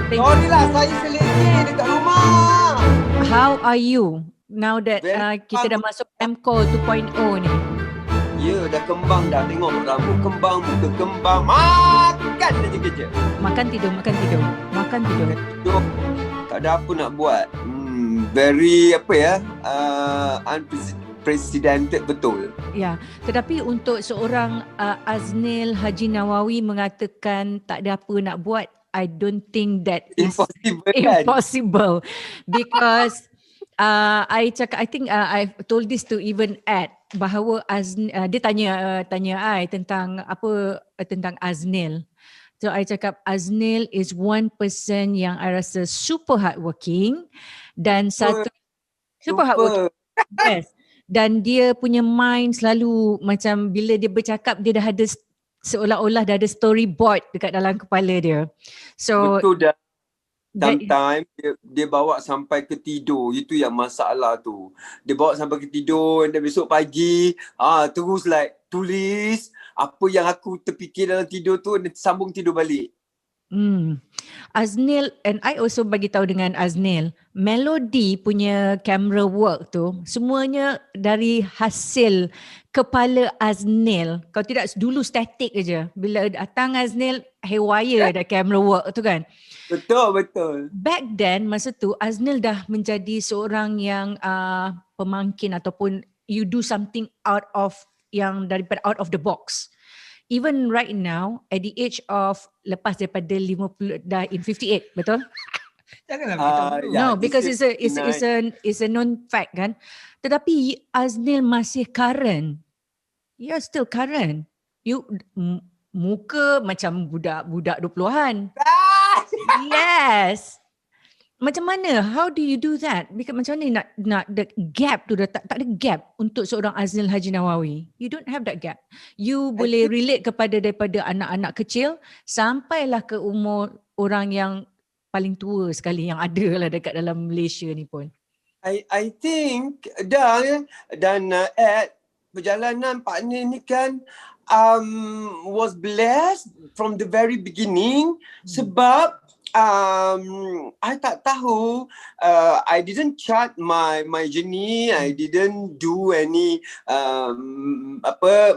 Sorry lah, saya selenge dekat rumah. How are you now that kita dah masuk MCall 2.0 ni? Ya, dah kembang dah. Tengok rambut kembang, muka kembang. Makan aja kerja. Makan tidur. Tidur. Tak ada apa nak buat. Very unprecedented betul. Ya, tetapi untuk seorang Aznil Haji Nawawi mengatakan tak ada apa nak buat, I don't think that is impossible because I think I've told this to even Ed bahawa dia tanya I tentang tentang Aznil. So I cakap Aznil is one person yang I rasa super hardworking dan super hardworking. Yes. Dan dia punya mind selalu macam bila dia bercakap dia dah ada seolah-olah dah ada storyboard dekat dalam kepala dia. So betul dah. Sometimes dia bawa sampai ke tidur. Itu yang masalah tu. Dia bawa sampai ke tidur dan besok pagi terus tulis apa yang aku terfikir dalam tidur tu dan sambung tidur balik. Aznil, and I also bagi tahu dengan Aznil, Melody punya camera work tu semuanya dari hasil kepala Aznil. Kalau tidak dulu static aja. Bila datang Aznil, haywire ada camera work tu kan. Betul. Back then masa tu Aznil dah menjadi seorang yang pemangkin ataupun you do something out of the box. Even right now, at the age of lepas daripada 50 dah in 58, betul? Janganlah beritahu dulu. No, because it's a known fact kan. Tetapi Aznil masih current. You're still current. You muka macam budak 20-an. Yes. Macam mana? How do you do that? Because macam mana nak the gap tu tak ada gap untuk seorang Aznil Haji Nawawi. You don't have that gap. You boleh relate daripada anak-anak kecil sampailah ke umur orang yang paling tua sekali yang ada lah dekat dalam Malaysia ni pun. I think dan Ed, perjalanan partner ni kan was blessed from the very beginning sebab I tak tahu. I didn't chart my journey. I didn't do any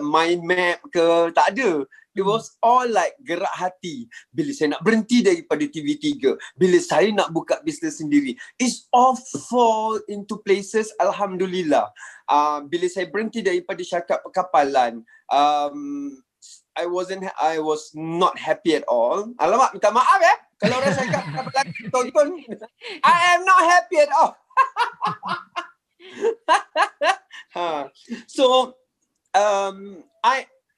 mind map ke, tak ada. It was all like gerak hati. Bila saya nak berhenti daripada TV3, bila saya nak buka bisnes sendiri, it's all fall into places. Alhamdulillah. Bila saya berhenti daripada syarikat perkapalan, I was not happy at all. Alamak, minta maaf kalau orang cakap tonton, I am not happy at all. So,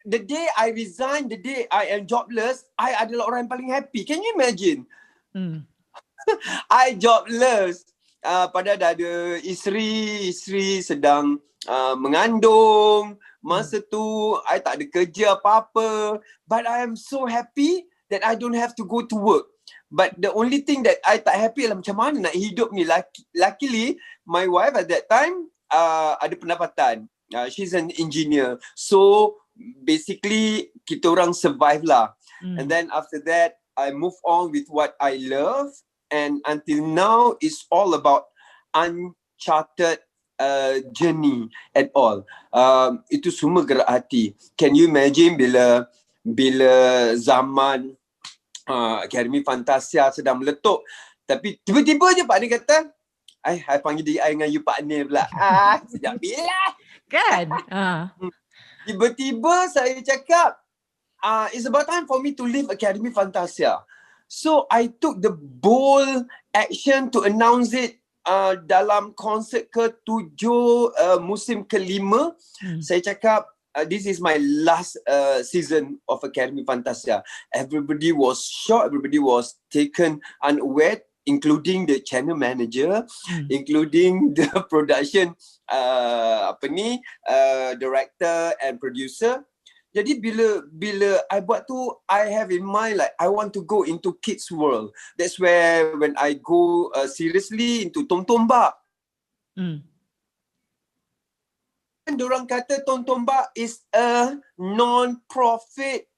the day I resigned, the day I am jobless, I adalah orang yang paling happy. Can you imagine? I jobless. Padahal dah ada isteri sedang mengandung. Masa tu, I tak ada kerja apa-apa. But I am so happy that I don't have to go to work. But the only thing that I tak happy adalah macam mana nak hidup ni. Luckily, my wife at that time ada pendapatan. She's an engineer. So, basically, kita orang survive lah. And then after that, I move on with what I love. And until now, it's all about uncharted journey at all. Itu semua gerak hati. Can you imagine bila zaman Akademi Fantasia sedang meletup, tapi tiba-tiba je Pak Nir kata, I panggil diri I dengan you Pak Nir pula. Sejak bila? Kan? Tiba-tiba saya cakap, it's about time for me to leave Akademi Fantasia. So I took the bold action to announce it dalam konsert ke-7 musim ke-5. Saya cakap, this is my last season of Akademi Fantasia. Everybody was shocked, everybody was taken unaware, including the channel manager, including the production director and producer. Jadi bila I buat tu, I have in mind like I want to go into kids world. That's where when I go seriously into Tom Tombak. Diorang kata Tom Tombak is a non-profit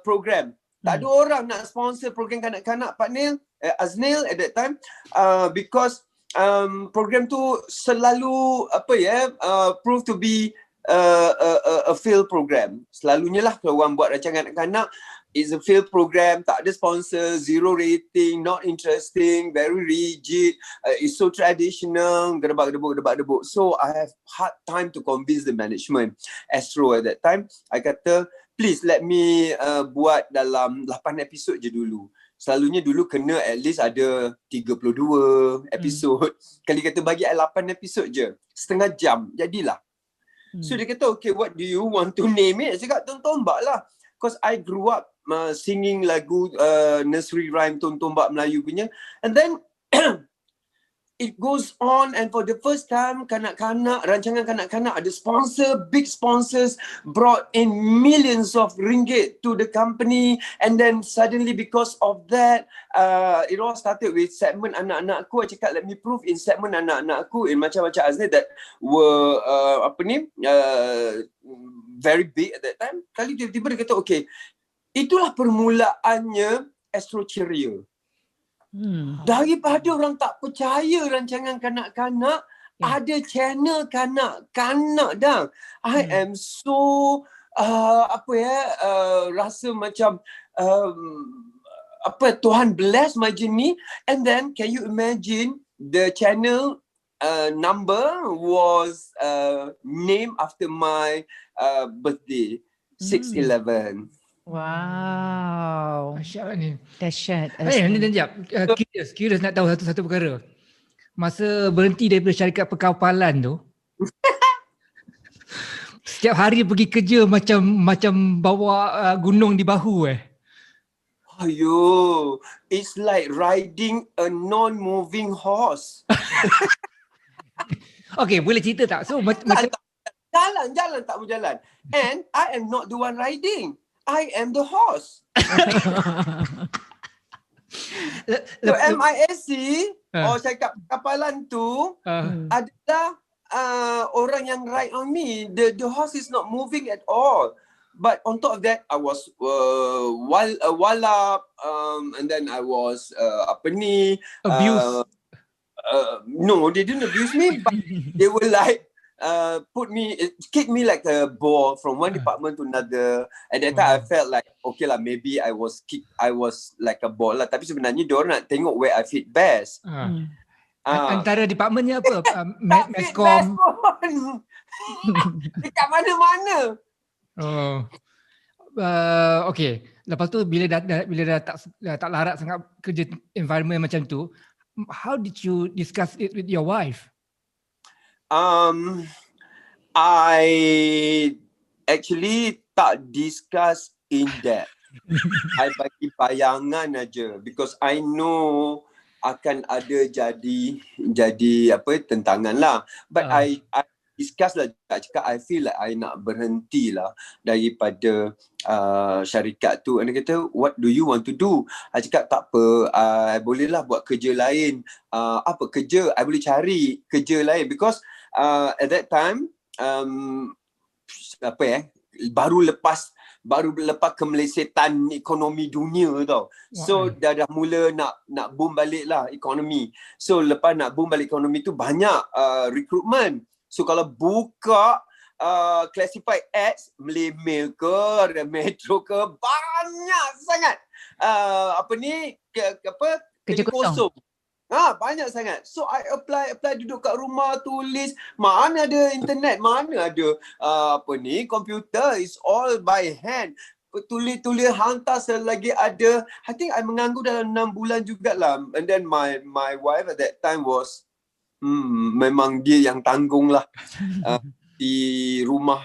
program. Tak ada orang nak sponsor program kanak-kanak Pak Nil, Aznil at that time, because program tu selalu prove to be a fail program. Selalunya lah kalau orang buat rancangan kanak-kanak, it's a failed program, tak ada sponsor, 0 rating, not interesting, very rigid, it's so traditional, gedebak-gedebuk. So I have hard time to convince the management. Astro at that time, I kata, please let me buat dalam 8 episod je dulu. Selalunya dulu kena at least ada 32 episod. Kali kata bagi I 8 episod je, setengah jam, jadilah. So dia kata, okay, what do you want to name it? Saya kata, Tun Tombak lah. Because I grew up singing lagu nursery rhyme Tun Tombak Melayu punya. And then it goes on, and for the first time rancangan kanak-kanak ada sponsor, big sponsors brought in millions of ringgit to the company. And then suddenly because of that, it all started with segment anak-anak aku. I cakap, let me prove in segment anak-anak aku in macam-macam Aznil that were very big at that time. Kali tiba-tiba dia kata, okay, itulah permulaannya Astro Ceria. Daripada orang tak percaya rancangan kanak-kanak, ada channel kanak-kanak dah. I am so rasa macam Tuhan bless my journey. And then can you imagine the channel number was named after my birthday, 6/11. Wow. Dahsyat ni. Dahsyat. Ni sekejap. Curious nak tahu satu perkara. Masa berhenti daripada syarikat perkapalan tu, setiap hari pergi kerja macam bawa gunung di bahu Ayo, it's like riding a non-moving horse. Okay, boleh cerita tak? So macam Jalan tak berjalan. And I am not the one riding. I am the horse. So MISC syarikat kapalan tu adalah orang yang ride on me. The horse is not moving at all. But on top of that, I was walap, and then I was abuse. No, they didn't abuse me, but they were like kick me like a ball from one department to another. At that time, I felt like, okay lah, maybe I was like a ball lah. Tapi sebenarnya diorang nak tengok where I fit best. Antara departmentnya apa? Meskom. Dekat mana-mana. Okay. Lepas tu bila dah tak larat sangat kerja environment macam tu, how did you discuss it with your wife? I actually tak discuss in depth. I bagi bayangan aja because I know akan ada jadi tentangan lah. But I discuss lah, cakap I feel like I nak berhenti lah daripada syarikat tu. And dia kata, what do you want to do? I cakap, tak apa, I boleh lah buat kerja lain. Apa kerja? I boleh cari kerja lain because at that time baru lepas kemelesetan ekonomi dunia tau. So dah mula nak boom balik lah ekonomi. So lepas nak boom balik ekonomi tu banyak recruitment. So kalau buka classified ads, Mail ke, Metro ke, banyak sangat kerja kosong. Banyak sangat. So I apply duduk kat rumah tulis, mana ada internet, mana ada komputer, is all by hand. Tulis hantar selagi ada. I think I menganggur dalam 6 bulan jugalah. And then my wife at that time was memang dia yang tanggung lah di rumah.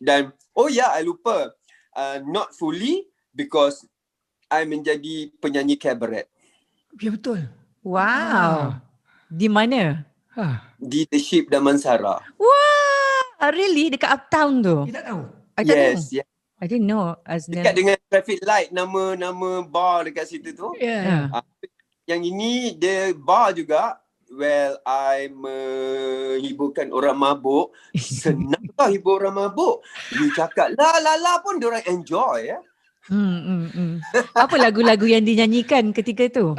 Dan I lupa, not fully because I menjadi penyanyi cabaret. Ya betul. Wow. Di mana? Di The Ship Damansara. Wah, really? Dekat Uptown tu? Kita tahu. Yes. I didn't know. Dekat dengan traffic light, nama bar dekat situ tu. Yeah. Yang ini dia bar juga. Well, I menghiburkan orang mabuk. Senang lah hibur orang mabuk. You cakap la pun diorang enjoy ya. Apa lagu-lagu yang dinyanyikan ketika tu?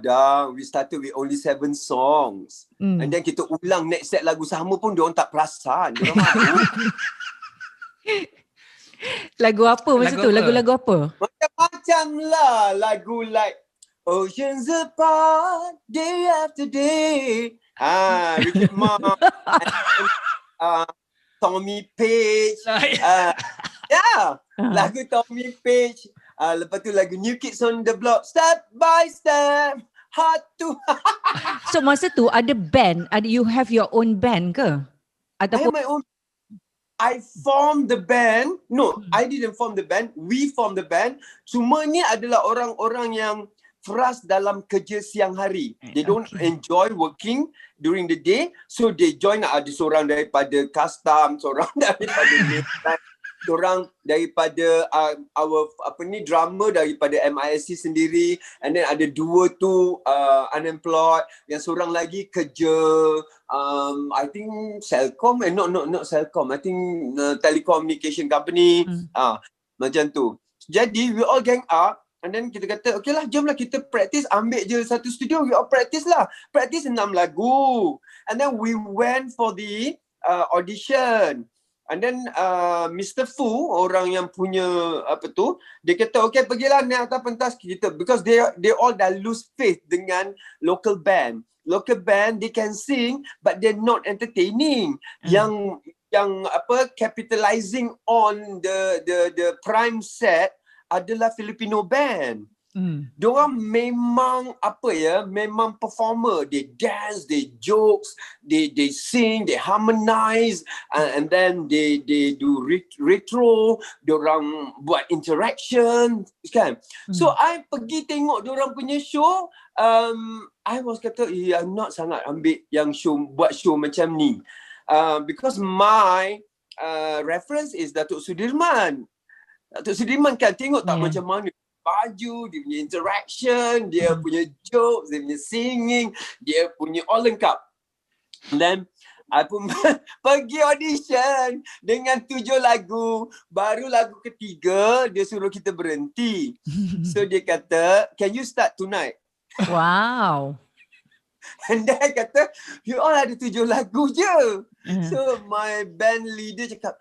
Dah, we started with only 7 songs. And then kita ulang next set lagu sama pun diorang tak perasan. Diorang mabuk. Lagu apa masa tu? Lagu-lagu apa? Macam-macam lah. Lagu like Oceans Apart, Day After Day. Richard Marx. Tommy Page. Lagu Tommy Page. Lepas tu lagu New Kids on the Block, Step by Step, Heart to Heart. So masa tu ada band, you have your own band ke? Ataupun I have my own. I formed the band. No, I didn't form the band. We formed the band. Cuma ni adalah orang-orang yang frust dalam kerja siang hari. They don't enjoy working during the day. So they join. Ada seorang daripada custom, seorang daripada design, seorang daripada drama daripada MISC sendiri, and then ada 2 tu unemployed, yang seorang lagi kerja I think Celcom, not Celcom, I think telecommunication company, macam tu. Jadi we all gang up, and then kita kata okay lah, jom lah kita practice, ambil je satu studio, we all practice lah, practice 6 lagu, and then we went for the audition. And then Mr. Fu, orang yang punya dia kata okay, pergilah naik atas pentas kita, because they all dah lose faith dengan local band. Local band, they can sing but they're not entertaining. Yang capitalizing on the prime set adalah Filipino band. Diorang memang memang performer. They dance, they jokes, they sing, they harmonize, and then they do retro. Diorang buat interaction, kan? So I pergi tengok diorang punya show. I was kata, I'm not sangat ambil yang buat show macam ni, because my reference is Datuk Sudirman. Datuk Sudirman kan tengok tak macam mana baju, dia punya interaction, dia punya jokes, dia punya singing, dia punya all lengkap. Dan I pun pergi audition dengan 7 lagu. Baru lagu ketiga, dia suruh kita berhenti. So dia kata, can you start tonight? Wow. And then I kata, you all ada 7 lagu je. So my band leader cakap,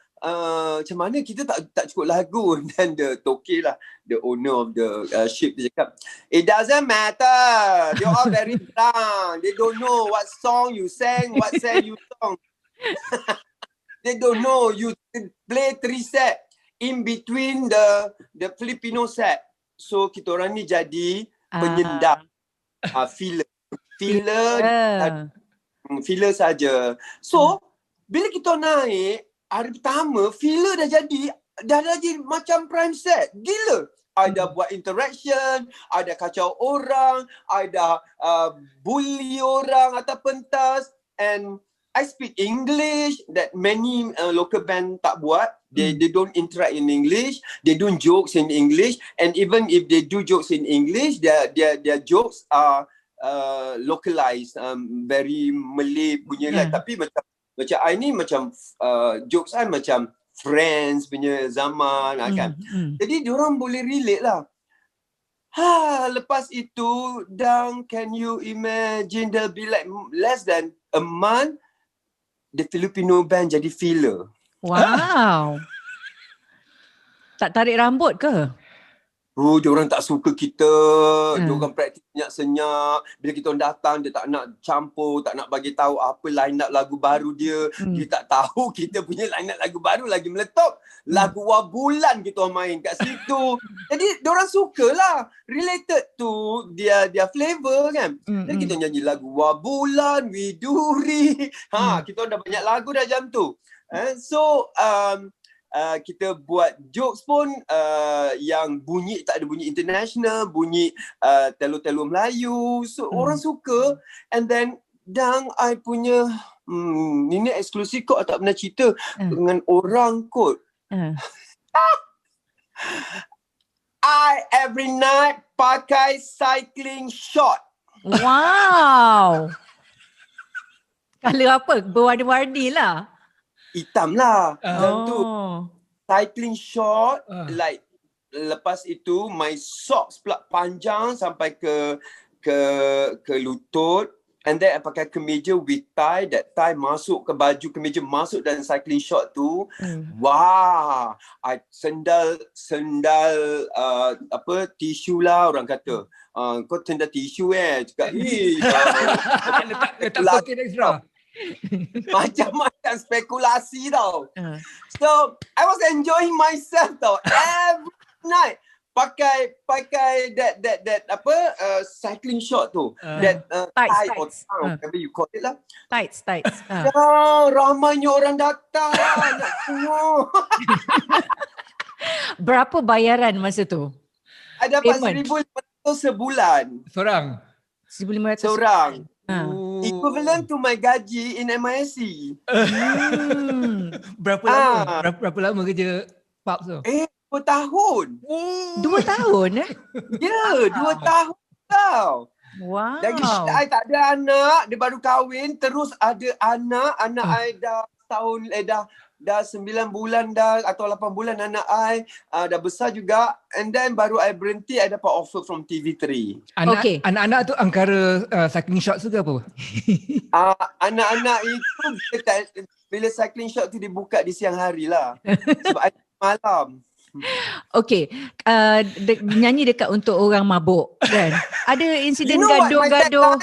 macam mana kita tak cukup lagu. Dan the Toke lah, the owner of the ship, dia cakap, it doesn't matter, they all very drunk, they don't know what song you sang, what sang you song. They don't know, you play 3 set in between the Filipino set. So kita orang ni jadi penyendang, filler saja. So bila kita naik hari pertama, filler dah jadi macam prime set. Gila. I dah buat interaction, I dah kacau orang, I dah bully orang atas pentas, and I speak English that many local band tak buat. They don't interact in English, they don't jokes in English, and even if they do jokes in English, their jokes are localized, very Malay punya lah. Tapi macam I ni macam jokes I macam Friends punya zaman kan. Jadi diorang boleh relate lah. Lepas itu, dan can you imagine, there'll be like less than a month, the Filipino band jadi filler. Wow. Tak tarik rambut ke? Diorang tak suka kita. Diorang praktis senyap-senyap. Bila kita datang, dia tak nak campur, tak nak bagi tahu apa line up lagu baru dia. Dia tak tahu kita punya line up lagu baru lagi meletup. Lagu Wabulan kita main kat situ. Jadi diorang sukalah, related to dia flavor kan. Dan kita nyanyi lagu Wabulan, Widuri. Kita dah banyak lagu dah jam tu. So kita buat jokes pun yang bunyi tak ada bunyi international, bunyi telu-telu Melayu. So orang suka. And then I punya ini eksklusif kot, tak pernah cerita dengan orang kot. I every night pakai cycling short. Wow. Color apa? Berwarna-warni lah. Hitam lah. Tu cycling short, like lepas itu my socks pula panjang sampai ke lutut. And then I pakai kemeja with tie, that tie masuk ke baju kemeja, masuk dalam cycling short tu. Wah, I sendal tisu lah orang kata. Kau sendal tisu cakap letak poket extra. Macam-macam spekulasi tau. So, I was enjoying myself tau. Every night. Pakai that cycling short tu. That tights or whatever you call it lah. Tights. Ya, ramainya orang datang nak tengok. Berapa bayaran masa tu? I dapat RM1,500 sebulan. Seorang? RM1,500 seorang. Equivalent to my gaji in MISC. Berapa lama kerja pub tu? 2 tahun. 2 tahun Ya, 2 tahun tau. Wow. Lagi I tak ada anak, dia baru kahwin, terus ada anak I dah setahun, dah 9 bulan dah atau 8 bulan anak I dah besar juga, and then baru I berhenti, I dapat offer from TV3. Anak-anak tu angkara cycling shorts tu ke apa? Anak-anak itu bila cycling short tu dibuka di siang hari lah. Sebab I malam. Okay, nyanyi dekat untuk orang mabuk kan? Ada insiden gaduh-gaduh.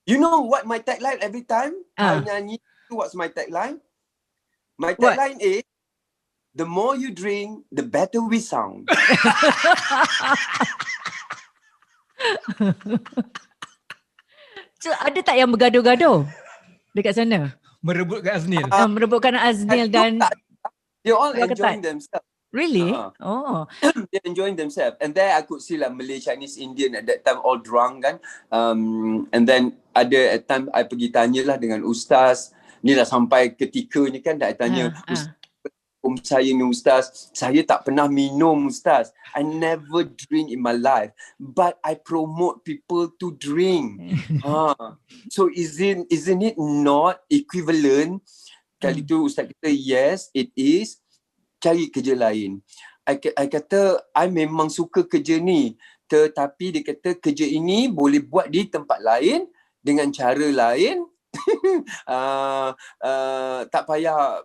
You know what my tagline every time I nyanyi? What's my tagline? My tagline is, the more you drink, the better we sound. So, ada tak yang bergaduh-gaduh dekat sana? Merebutkan Aznil. Merebutkan Aznil dan they all enjoying themselves. Really? They're enjoying themselves. And then I could see like Malay, Chinese, Indian at that time all drunk kan. And then ada at time I pergi tanyalah dengan ustaz. Ni dah sampai ketika ni kan, dah I tanya saya ni ustaz, saya tak pernah minum ustaz. I never drink in my life. But I promote people to drink. So isn't it not equivalent? Kali tu ustaz kata, yes, it is. Cari kerja lain. I kata, I memang suka kerja ni. Tetapi dia kata, kerja ini boleh buat di tempat lain dengan cara lain. Tak payah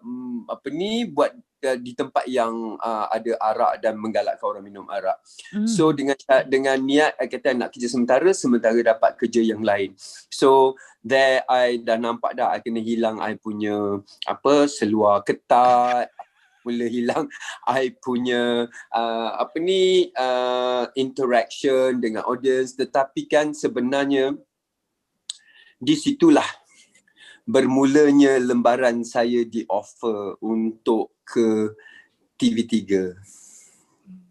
buat di tempat yang ada arak dan menggalakkan orang minum arak. So dengan niat I kata nak kerja sementara dapat kerja yang lain. So there I dah nampak dah I kena hilang I punya seluar ketat, mula hilang I punya interaction dengan audience. Tetapi kan sebenarnya di situlah bermulanya lembaran saya di offer untuk ke TV3.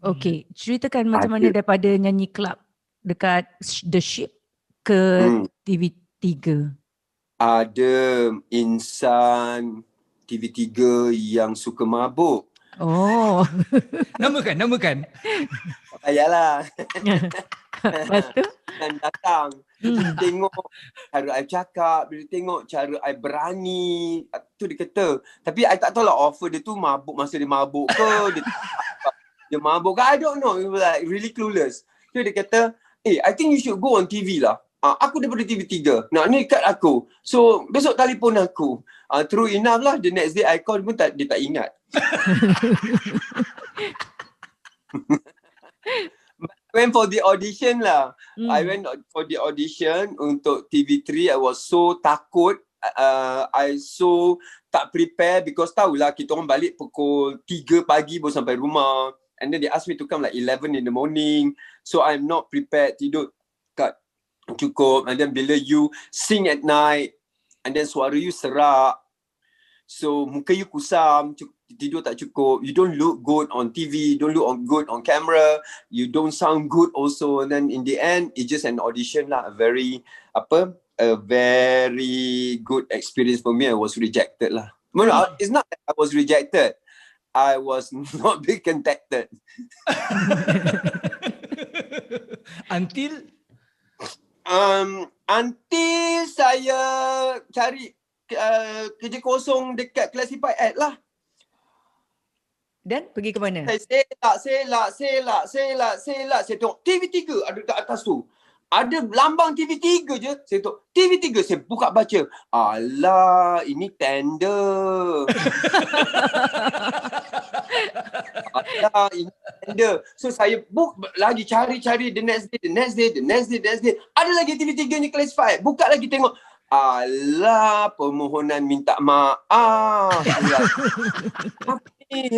Okay, ceritakan macam mana daripada nyanyi club dekat The Ship ke TV3. Ada insan TV3 yang suka mabuk. Namakan. Tak payahlah. Lepas tu? Dan datang. Bila tengok cara I cakap, bila tengok cara I berani, tu dia kata. Tapi I tak tahu lah offer dia tu mabuk masa dia mabuk ke, dia mabuk ke, I don't know. He was like really clueless. So dia kata, I think you should go on TV lah. Aku daripada TV3. Nak ni kat aku. So besok telefon aku. True enough lah, the next day I call pun dia tak ingat. Went for the audition lah. I went for the audition untuk TV3. I was so takut. I so tak prepare because tahulah kita orang balik pukul 3 pagi baru sampai rumah. And then they asked me to come like 11 in the morning. So I'm not prepared. Tidur kat cukup. And then bila you sing at night and then suara you serak. So muka you kusam, tidur tak cukup, you don't look good on TV, don't look good on camera, you don't sound good also. And then in the end, it's just an audition lah. A very good experience for me. I was rejected lah. No, it's not that I was rejected. I was not being contacted. Until saya cari kerja kosong dekat Classified Ad lah. Dan pergi ke mana? Saya selak. Saya tengok TV3 ada kat atas tu. Ada lambang TV3 je. Saya tengok TV3. Saya buka baca. Alah, ini tender. Alah, ini tender. So saya book lagi cari the next day. Ada lagi TV3 ni classified. Buka lagi tengok. Alah, permohonan minta maaf. Apa ni?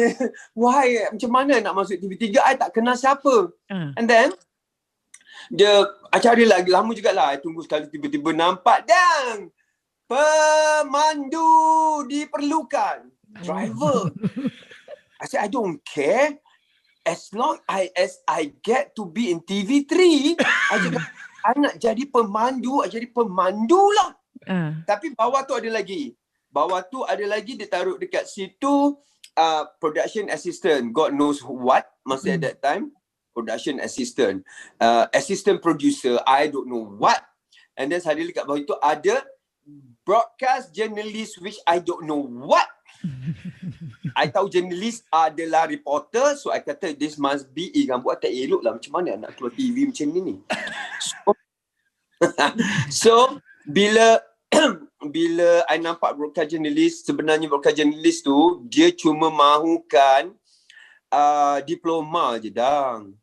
Why? Macam mana nak masuk TV3? I tak kenal siapa. And then, I cari lagi lama jugalah. I tunggu sekali tiba-tiba nampak dan pemandu diperlukan. Driver. I said, I don't care. As long as I get to be in TV3, I cakap, I nak jadi pemandu, I jadi pemandu lah. Tapi bawah tu ada lagi. Dia taruh dekat situ production assistant. God knows what masa at that time. Production assistant. Assistant producer. I don't know what. And then suddenly kat bawah itu ada broadcast journalist which I don't know what. I tahu journalist adalah reporter. So I kata this must be rambut tak elok lah. Macam mana nak keluar TV macam ni. So bila I nampak broadcast journalist, sebenarnya broadcast journalist tu dia cuma mahukan diploma je dang.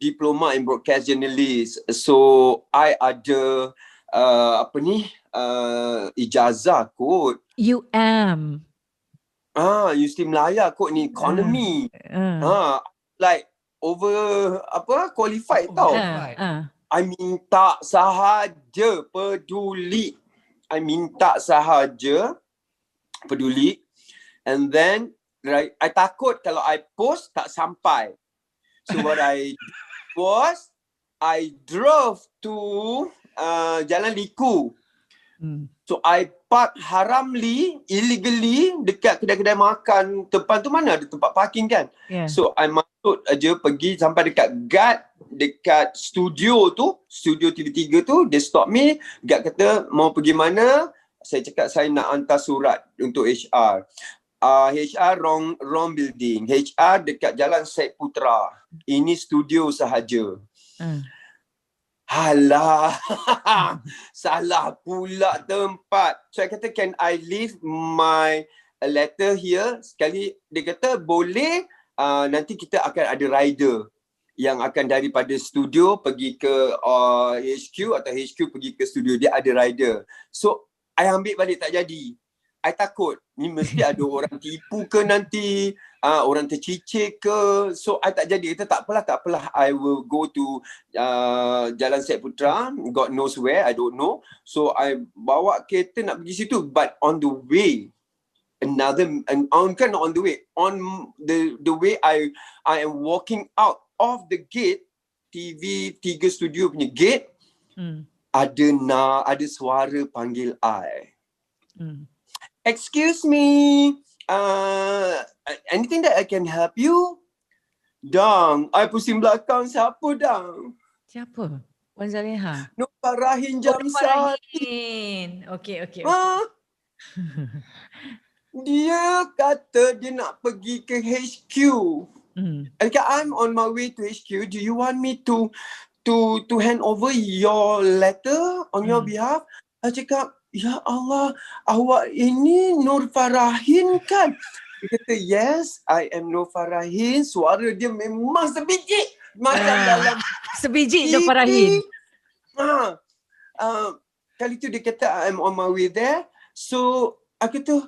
Diploma in broadcast journalist. So I ada ijazah kot. UM. Universiti Melaya kot ni, economy. Like over qualified tau. I minta sahaja peduli. And then I takut kalau I post tak sampai. So what I did was I drove to Jalan Liku. So I park illegally dekat kedai-kedai makan. Tempat tu mana ada tempat parking kan? So I masuk aja pergi sampai dekat guard dekat studio TV3 tu. Dia stop me. Guard kata mau pergi mana? Saya cakap saya nak hantar surat untuk HR. HR wrong building. HR dekat Jalan Syed Putra. Ini studio sahaja. Alah, salah pula tempat. So I kata, can I leave my letter here? Sekali dia kata boleh, nanti kita akan ada rider yang akan daripada studio pergi ke HQ atau HQ pergi ke studio. Dia ada rider. So I ambil balik tak jadi. I takut ni mesti ada orang tipu ke nanti, orang tercicir ke. So I tak jadi. Kata tak apalah. I will go to Jalan Syed Putra, God knows where, I don't know. So I bawa kereta nak pergi situ, but on the way not on the way, on the way I am walking out of the gate, TV3 studio punya gate, ada suara panggil I. Excuse me, anything that I can help you? Dang, I pusing belakang. Siapa dang? Siapa? Puan Zaleha? Nur Farahin Jamsari. Okay. Dia kata dia nak pergi ke HQ. I'm on my way to HQ. Do you want me to hand over your letter on your behalf? I cakap, ya Allah, awak ini Nur Farahin kan? Dia kata, yes, I am Nur Farahin. Suara dia memang sebiji. Macam dalam sebiji Nur Farahin. Kali tu dia kata, I'm on my way there. So, aku kata,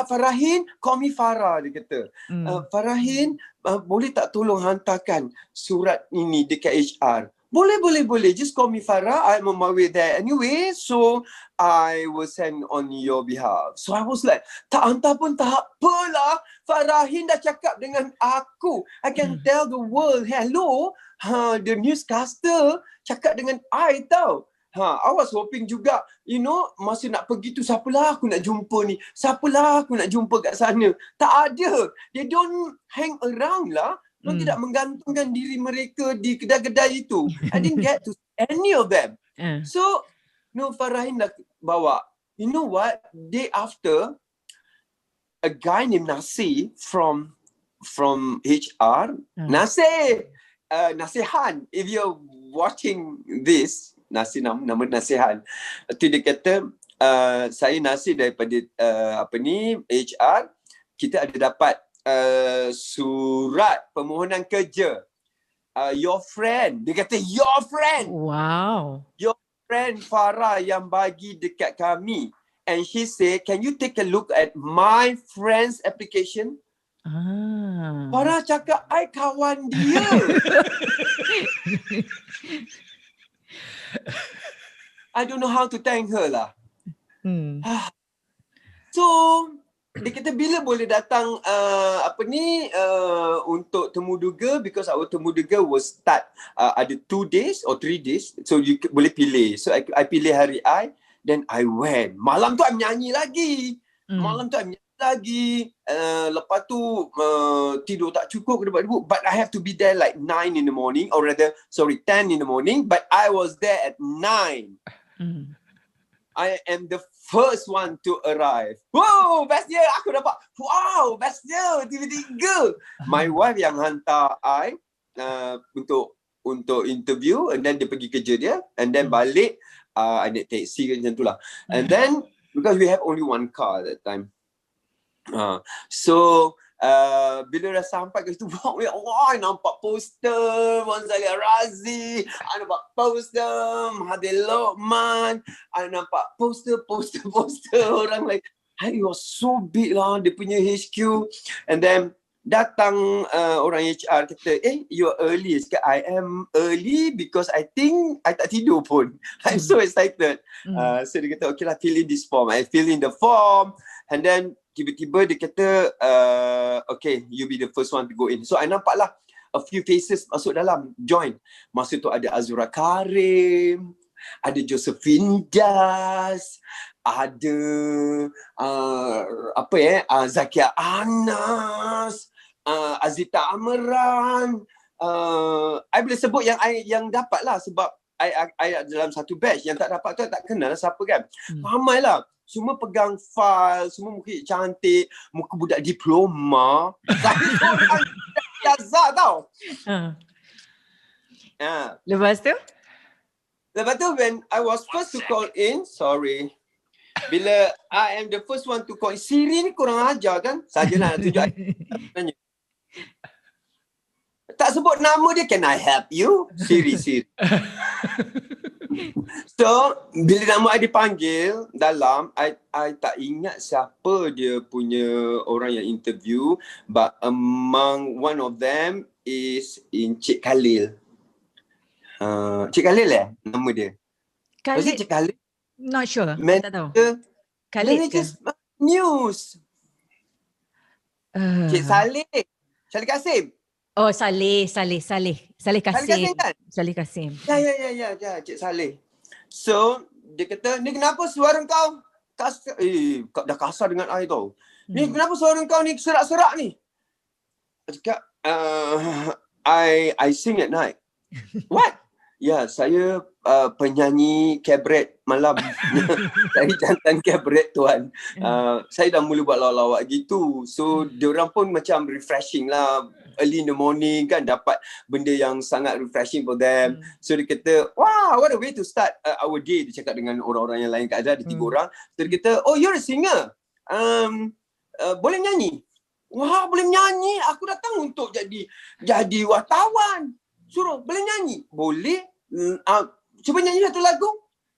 Farahin, call me Farah, dia kata. Farahin, boleh tak tolong hantarkan surat ini dekat HR? Boleh. Just call me Farah. I'm on my way there anyway. So, I will send on your behalf. So, I was like, tak hantar pun tak apalah. Farahin dah cakap dengan aku. I can tell the world, hello, the newscaster cakap dengan I tau. I was hoping juga, masa nak pergi tu, siapalah aku nak jumpa ni? Siapalah aku nak jumpa kat sana? Tak ada. They don't hang around lah. Mereka tidak menggantungkan diri mereka di kedai-kedai itu. I didn't get to see any of them. So, Nur Farahin dah bawa. You know what? Day after, a guy named Nasir from HR. Nasir, Nasihan, if you're watching this, Nasir nama Nasihan. Tu dia kata, saya Nasir daripada HR, kita ada dapat surat permohonan kerja. Your friend, dia kata your friend. Wow. Your friend Farah yang bagi dekat kami. And she said, can you take a look at my friend's application? Farah cakap, I kawan dia. I don't know how to thank her lah. So, dia kata bila boleh datang untuk temu duga, because our temu duga will start ada 2 days or 3 days. So you boleh pilih. So I pilih hari I, then I went. Malam tu I menyanyi lagi. Lepas tu tidur tak cukup ke debat-debat. But I have to be there like 9 in the morning, or rather, 10 in the morning. But I was there at 9. I am the first one to arrive. Wow, bestnya aku dapat. Wow, bestnya tiba-tiba. My wife yang hantar I untuk interview, and then dia pergi kerja dia, and then balik I naik taxi macam tu lah. And then because we have only one car at that time. Bila dah sampai ke situ, wah, nampak poster Wan Zalia Razi, I nampak poster Mahathir Lokman, I nampak poster orang lain. It was so big lah, dia punya HQ. And then datang orang HR kata, you're early. I am early because I think I tak tidur pun. I'm so excited. So dia kata, okay lah, fill in this form. I fill in the form, and then tiba-tiba dia kata, okay, you be the first one to go in. So I nampak lah a few faces masuk dalam, join. Masa tu ada Azura Karim, ada Josephine Das, ada Zakia Anas, Azita Amran. I boleh sebut yang dapat lah, sebab I dalam satu batch. Yang tak dapat tu tak kenal lah siapa kan. Ramai lah. Semua pegang file, semua muka cantik, muka budak diploma. Tapi orang Yazak tau. Lepas tu, when I was first to call in, sorry. Bila I am the first one to call in, Siri ni kurang ajar kan? Sajalah nak tunjuk tanya. Tak sebut nama dia, can I help you? Siri. So, bila nama I dipanggil dalam, I tak ingat siapa dia punya orang yang interview, but among one of them is Encik Khalil. Cik Khalil nama dia? Khalid? Cik Khalil? Not sure, tak tahu. Khalid ke? News. Cik Saleh Kasim. Oh, Saleh Kasim. Kan? Saleh Kasim. Ya, Cik Saleh. So, dia kata, ni kenapa suara kau dah kasar dengan I tau. Ni kenapa suara kau ni serak-serak ni? Dia cakap, I sing at night. What? Ya, saya penyanyi kabaret malam. Saya jantan kabaret tuan. Saya dah mula buat lawak-lawak gitu. So, diorang pun macam refreshing lah. Early in the morning kan, dapat benda yang sangat refreshing for them. So dia kata, wow, what a way to start our day. Dia cakap dengan orang-orang yang lain kat ada 3 orang. So dia kata, oh, you're a singer. Boleh nyanyi? Wah, boleh menyanyi. Aku datang untuk jadi wartawan. Suruh, boleh nyanyi? Boleh. Cuba nyanyi satu lagu.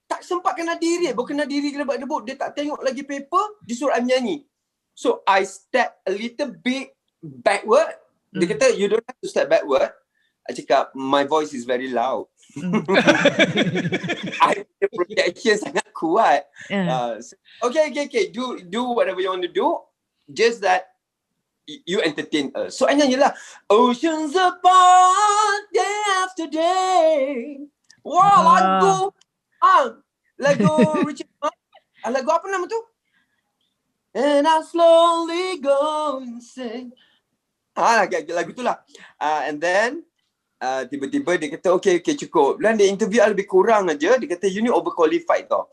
Tak sempat kena diri. Bukan kena diri debut. Dia tak tengok lagi paper. Dia suruh I menyanyi. So I step a little bit backward. Dia kata, you don't have to step backward. I cakap, my voice is very loud. The projection sangat kuat. Okay. Do whatever you want to do. Just that you entertain us. So I nyanyi lah. Oceans apart, day after day. Wow, lagu Richard Marx. Lagu apa nama tu? And I slowly go insane. Lagu tu lah. And then tiba-tiba dia kata okay cukup. Dan dia interview lebih kurang aja. Dia kata you ni overqualified tau.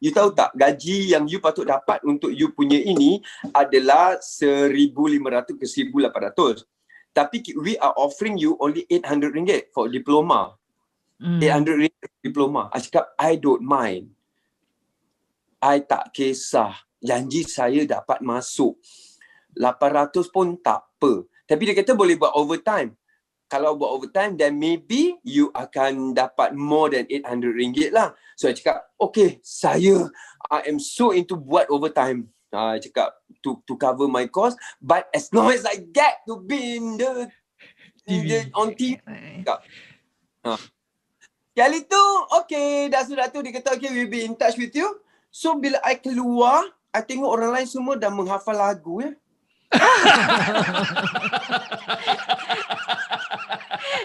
You tahu tak gaji yang you patut dapat untuk you punya ini adalah 1,500 ke 1,800. Tapi we are offering you only RM800 for diploma. RM800 diploma. I cakap I don't mind. I tak kisah. Janji saya dapat masuk 800 pun tak apa. Tapi dia kata boleh buat overtime. Kalau buat overtime, then maybe you akan dapat more than RM800 lah. So, I cakap, okay, I am so into buat overtime. I cakap, to cover my cost. But as long as I get to be in on TV. Kali tu, okay, dah sudah tu, dia kata, okay, we'll be in touch with you. So, bila I keluar, I tengok orang lain semua dah menghafal lagu ya.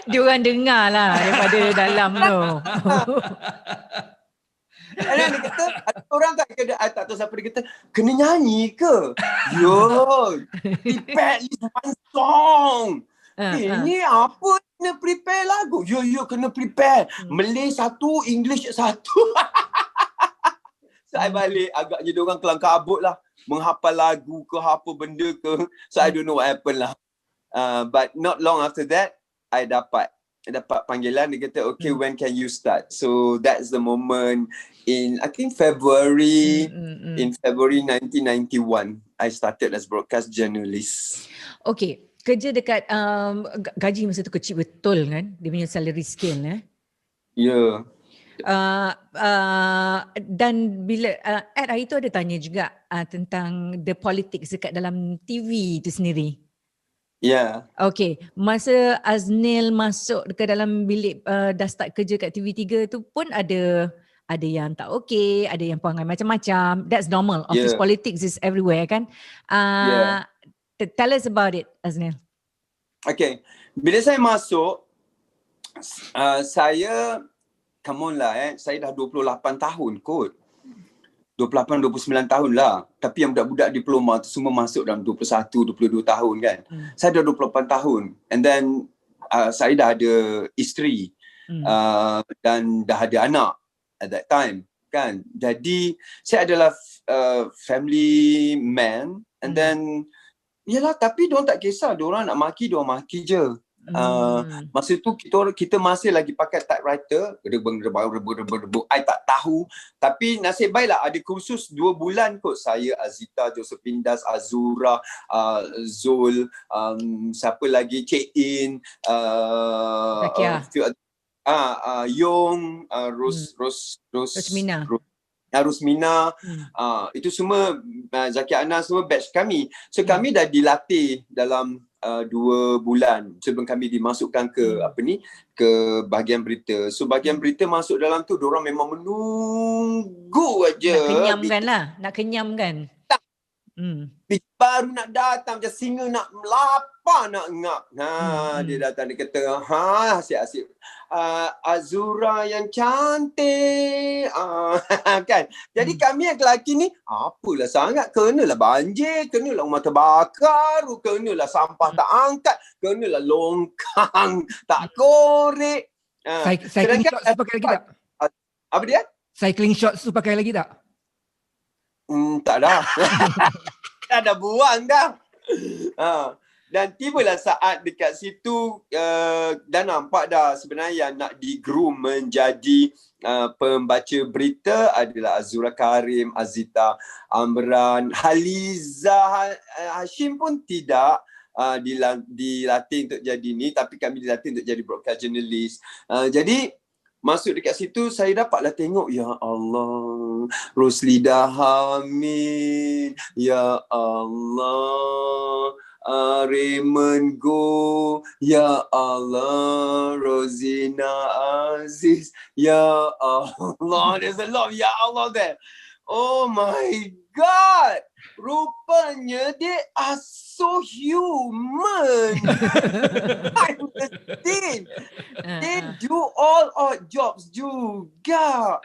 Dia orang dengar lah daripada dalam tu. Dia kata, ada orang tak tahu siapa, dia kata, kena nyanyi ke? Yo, prepare at least one song. Ini apa kena prepare lagu? Yo, kena prepare. Malay satu, English satu. So, I balik, agaknya dia orang kelang kabut lah. Menghafal lagu ke apa benda ke. So, I don't know what happened lah. But not long after that, I dapat panggilan. Dia kata, okay, when can you start? So, that's the moment in, I think February, in February 1991, I started as broadcast journalist. Okay, kerja dekat, gaji masa tu kecil betul kan? Dia punya salary scale Ya. Dan bila Ed hari tu ada tanya juga tentang the politics dekat dalam TV tu sendiri. Ya. Okay, masa Aznil masuk ke dalam bilik dah start kerja kat TV3 tu pun ada yang tak okay, ada yang perangai macam-macam. That's normal. Office politics is everywhere kan. Tell us about it, Aznil. Okay, bila saya masuk, saya come on lah saya dah 28 tahun kot. 28-29 tahun lah. Tapi yang budak-budak diploma tu semua masuk dalam 21-22 tahun kan. Saya dah 28 tahun. And then saya dah ada isteri. Dan dah ada anak at that time kan. Jadi saya adalah family man. And then yalah, tapi diorang tak kisah. Diorang nak maki, diorang maki je. Masa tu kita masih lagi pakai typewriter. Rebuk. I tak tahu. Tapi nasib baiklah ada kursus 2 bulan kot. Saya, Azita, Josephine Das, Azura, Zul, siapa lagi, Cik In, Yong, Rosmina. Rusmina, itu semua Zakia Ana semua batch kami. So kami dah dilatih dalam 2 bulan sebelum kami dimasukkan ke ke bahagian berita. So bahagian berita masuk dalam tu, diorang memang menunggu aja. Nak kenyamkan. Baru nak datang macam singa nak melapar nak ngap. Dia datang, dia kata, asyik-asyik. Azura yang cantik. Kan? Jadi kami yang lelaki ni, apalah sangat. Kenalah banjir, kenalah rumah terbakar, kenalah sampah tak angkat, kenalah longkang tak korek. Cycling shorts tu pakai lagi tak? Apa dia? Cycling shorts tu pakai lagi tak? Tak dah. Dah buang dah. Dan tibalah saat dekat situ dah nampak dah sebenarnya yang nak di-groom menjadi pembaca berita adalah Azura Karim, Azita Amran, Haliza Hashim pun tidak dilatih untuk jadi ni, tapi kami dilatih untuk jadi broadcast journalist. Jadi masuk dekat situ, saya dapatlah tengok, ya Allah, Roslida Hamid, ya Allah, Raymond Go, ya Allah, Rosina Aziz, ya Allah. There's a lot of ya Allah there. Oh my God, rupanya they are so human. I understand. They do all odd jobs juga.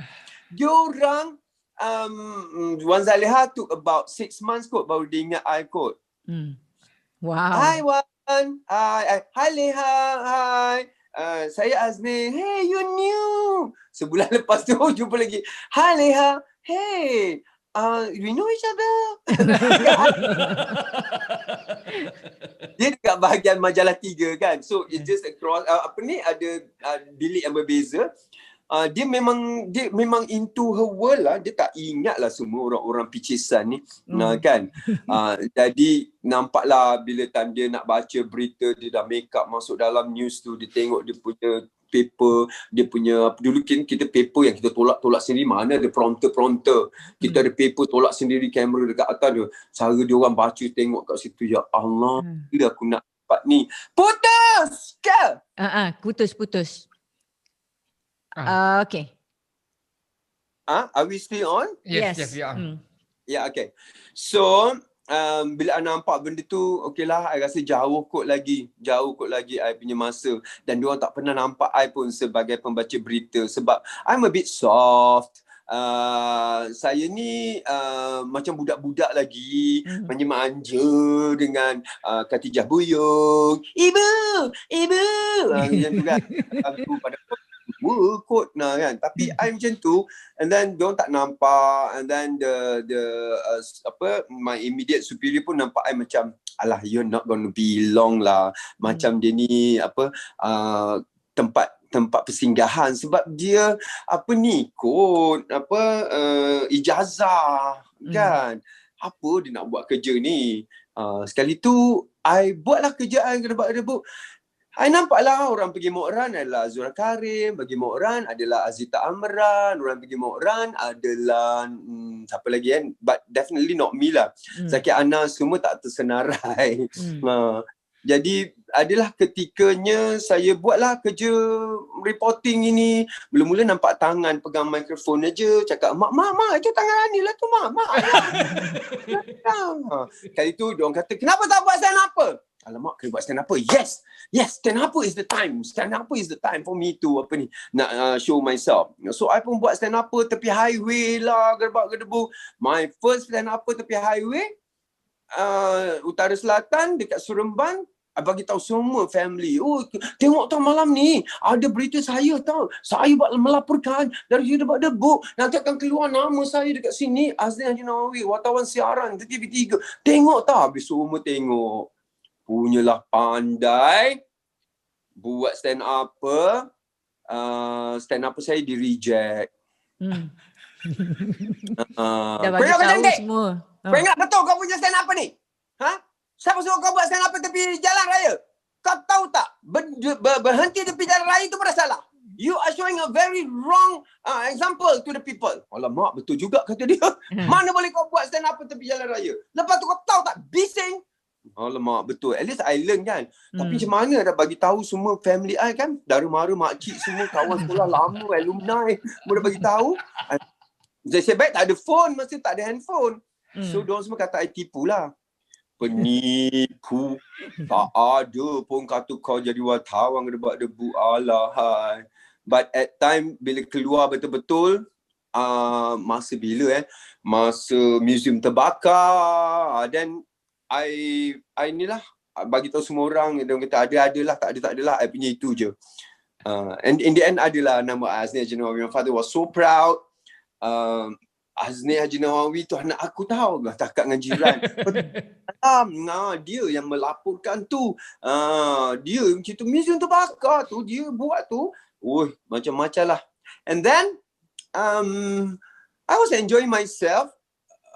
Diorang Wan Zaliha took about 6 months kot baru dia ingat I kot. Wow. Hi Wan. Hi Leha. Hi. saya Aznil, hey you new. Sebulan lepas tu jumpa lagi, hi Leha, hey, we know each other. Dia dekat bahagian majalah 3 kan. So it's just across ada bilik yang berbeza. Dia memang into her world lah. Dia tak ingat lah semua orang-orang picisan ni. Kan. Jadi nampaklah bila time dia nak baca berita, dia dah make up masuk dalam news tu, dia tengok dia punya paper, dia punya, dulu kita paper yang kita tolak sendiri, mana ada prompter. Kita ada paper tolak sendiri, kamera dekat atas dia. Cara dia orang baca, tengok kat situ, ya Allah, bila aku nak dapat ni. Putus ke? Putus. Okay. Are we still on? Yes, we are. Yeah, okay. So, bila I nampak benda tu, okay lah, I rasa jauh kot lagi I punya masa. Dan diorang tak pernah nampak I pun sebagai pembaca berita sebab I'm a bit soft. Saya ni macam budak-budak lagi, manja dengan Khatijah Buyung. Ibu! Macam tu kan. Aku pada kot kan, tapi I macam tu, and then diorang tak nampak, and then my immediate superior pun nampak I macam, alah, you're not going to be long lah, macam dia ni tempat persinggahan sebab dia ijazah kan, apa dia nak buat kerja ni. Sekali tu I buatlah kerja I gedebak-gedebuk. I nampaklah orang pergi Mokran adalah Azura Karim, pergi Mokran adalah Azita Amran, orang pergi Mokran adalah siapa lagi kan, but definitely not me lah. Zaki Anas semua tak tersenarai. Jadi adalah ketikanya saya buatlah kerja reporting ini. Mula-mula nampak tangan pegang mikrofon aja, cakap mak itu tangan Anil lah tu mak. Kali tu diorang kata, kenapa tak buat stand up? Alamak, kena buat stand up. Yes, stand up is the time. Stand up is the time for me to nak show myself. So I pun buat stand up tepi highway lah, gedebak-gedebuk. My first stand up tepi highway Utara Selatan dekat Seremban. I bagi tahu semua family. Oh, tengok tau malam ni ada berita saya tau. Saya buat melaporkan dari gedebak-gedebuk. Nanti akan keluar nama saya dekat sini. Aznil Haji Nawawi, wartawan siaran TV3. Tengok tau. Habis semua tengok. Punyalah pandai buat stand up. Stand up saya di reject. Dah bagi tahu semua. Kau ingat betul kau punya stand up ni? Siapa suruh kau buat stand up tepi jalan raya? Kau tahu tak? Berhenti tepi jalan raya itu pada salah. You are showing a very wrong example to the people. Alamak, betul juga kata dia. Mana boleh kau buat stand up tepi jalan raya? Lepas tu kau tahu tak? Bising. Alamak, betul. At least I learn kan. Tapi macam mana dah bagi tahu semua family I kan? Dara-mara, makcik semua, kawan sekolah lama, alumni. Mula bagi tahu. Saya baik tak ada phone, masa tak ada handphone. So, diorang semua kata I tipu lah. Penipu. Tak ada pun kata kau jadi wartawan gedebak-gedebuk. Alahai. But at time, bila keluar betul-betul, masa bila masa museum terbakar, dan I inilah bagi tahu semua orang, dia kata ada lah, tak ada lah, I punya itu je. And in the end adalah nama Aznil Haji Nawawi. My father was so proud. Aznil Haji Nawawi tu anak aku tahu, takat dengan jiran. Dia yang melaporkan tu. Dia macam tu, museum terbakar tu, dia buat tu. Macam-macam lah. And then I was enjoying myself.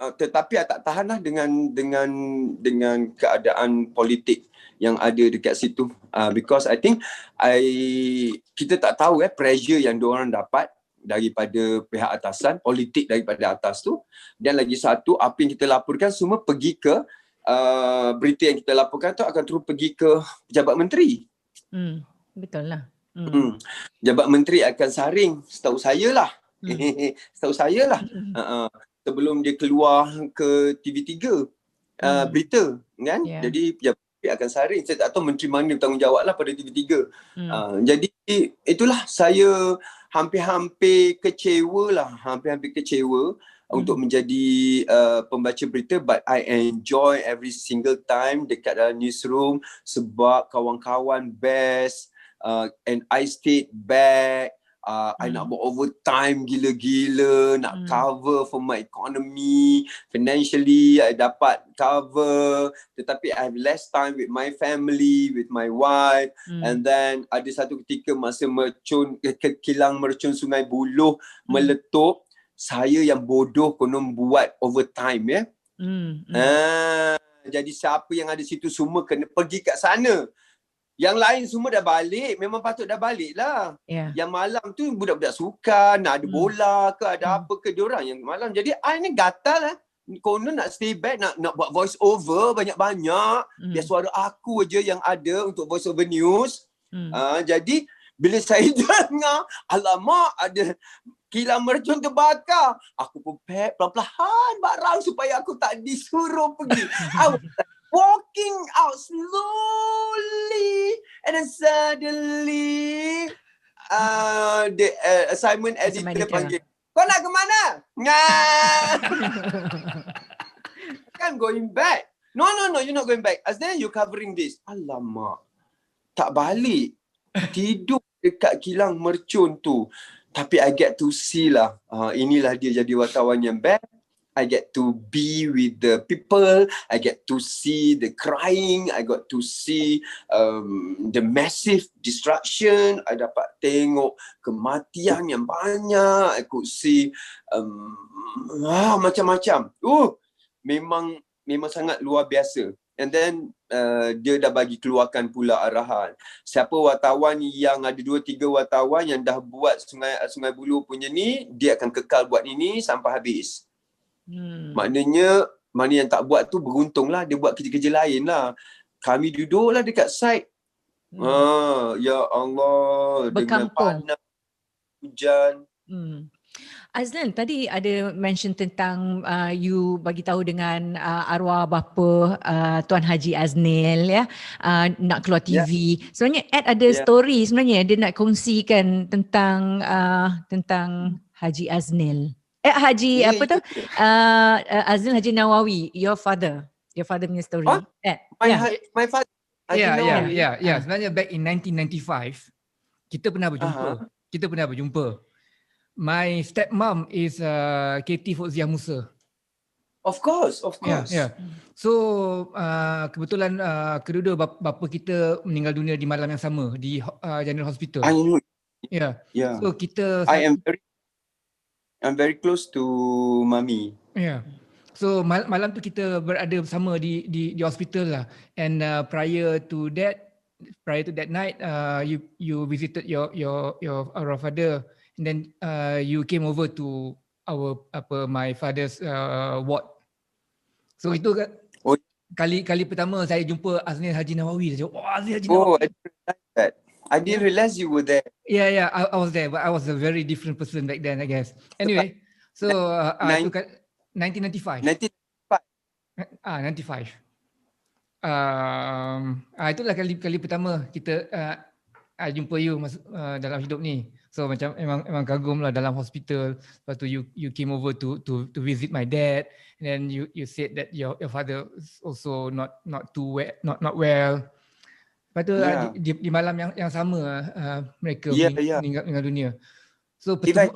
Tetapi I tak tahan lah dengan keadaan politik yang ada dekat situ. Because I think kita tak tahu pressure yang diorang dapat daripada pihak atasan, politik daripada atas tu. Dan lagi satu, apa yang kita laporkan semua pergi ke berita yang kita laporkan tu akan terus pergi ke pejabat menteri. Betul lah. Pejabat menteri akan saring, setahu saya lah. Sebelum dia keluar ke TV3 berita kan. Jadi pejabat akan saring. Saya tak tahu menteri mana bertanggungjawab lah pada TV3. Jadi itulah, saya hampir-hampir kecewa untuk menjadi pembaca berita, but I enjoy every single time dekat dalam newsroom sebab kawan-kawan best. and I stayed back. I nak buat overtime gila-gila, nak cover for my economy, financially I dapat cover, tetapi I have less time with my family, with my wife. And then ada satu ketika masa kilang mercun Sungai Buloh meletup, saya yang bodoh konon buat overtime jadi siapa yang ada situ semua kena pergi kat sana. Yang lain semua dah balik, memang patut dah balik lah. Yang malam tu budak-budak sukan, ada bola ke, ada apa ke, diorang yang malam. Jadi I ni gatal lah. Konon nak stay back, nak buat voice over banyak-banyak. Biar suara aku je yang ada untuk voice over news. Jadi bila saya dengar, alamak ada kilang mercun terbakar, aku pun pack pelan-pelan barang supaya aku tak disuruh pergi. I was walking out slowly, and then suddenly the assignment editor panggil, kau nak ke mana? Kan going back. No, you're not going back. As then you covering this. Alamak, tak balik, tidur dekat kilang mercun tu. Tapi I get to see lah, inilah dia jadi wartawan yang best. I get to be with the people. I get to see the crying. I got to see the massive destruction. I dapat tengok kematian yang banyak. I could see macam-macam. Memang sangat luar biasa. And then dia dah bagi keluarkan pula arahan. Siapa wartawan yang ada 2-3 wartawan yang dah buat Sungai Buloh punya ni, dia akan kekal buat ini sampai habis. Maknanya mana yang tak buat tu beruntunglah, dia buat kerja-kerja lain lah. Kami duduklah dekat site. Ya Allah, berkampung dengan panas, hujan. Azlan, tadi ada mention tentang you bagi tahu dengan arwah bapa Tuan Haji Aznil nak keluar TV. Sebenarnya Ed ada story sebenarnya dia nak kongsikan tentang Haji Aznil. Haji Aznil Haji Nawawi, your father punya story. My father. Sebenarnya back in 1995 kita pernah berjumpa. My stepmom is Katie Fauziah Musa. Of course. Yeah. So kebetulan kedua bapa kita meninggal dunia di malam yang sama di General Hospital. I know. Yeah. So I'm very close to Mami. Yeah. So malam tu kita berada bersama di hospital lah. And prior to that night, you visited our father, and then you came over to my father's ward. So itu kali pertama saya jumpa Aznil Haji Nawawi. Aznil Haji Nawawi. I didn't realize that. I didn't realize you were there. Yeah, I was there, but I was a very different person back then, I guess. Anyway, so 1995. 95. Itulah kali pertama kita jumpa you dalam hidup ni. So macam memang kagum lah dalam hospital. Lepas tu you came over to visit my dad, and then you said that your father is also not well. Lepas tu di malam yang sama mereka meninggal dunia. So if I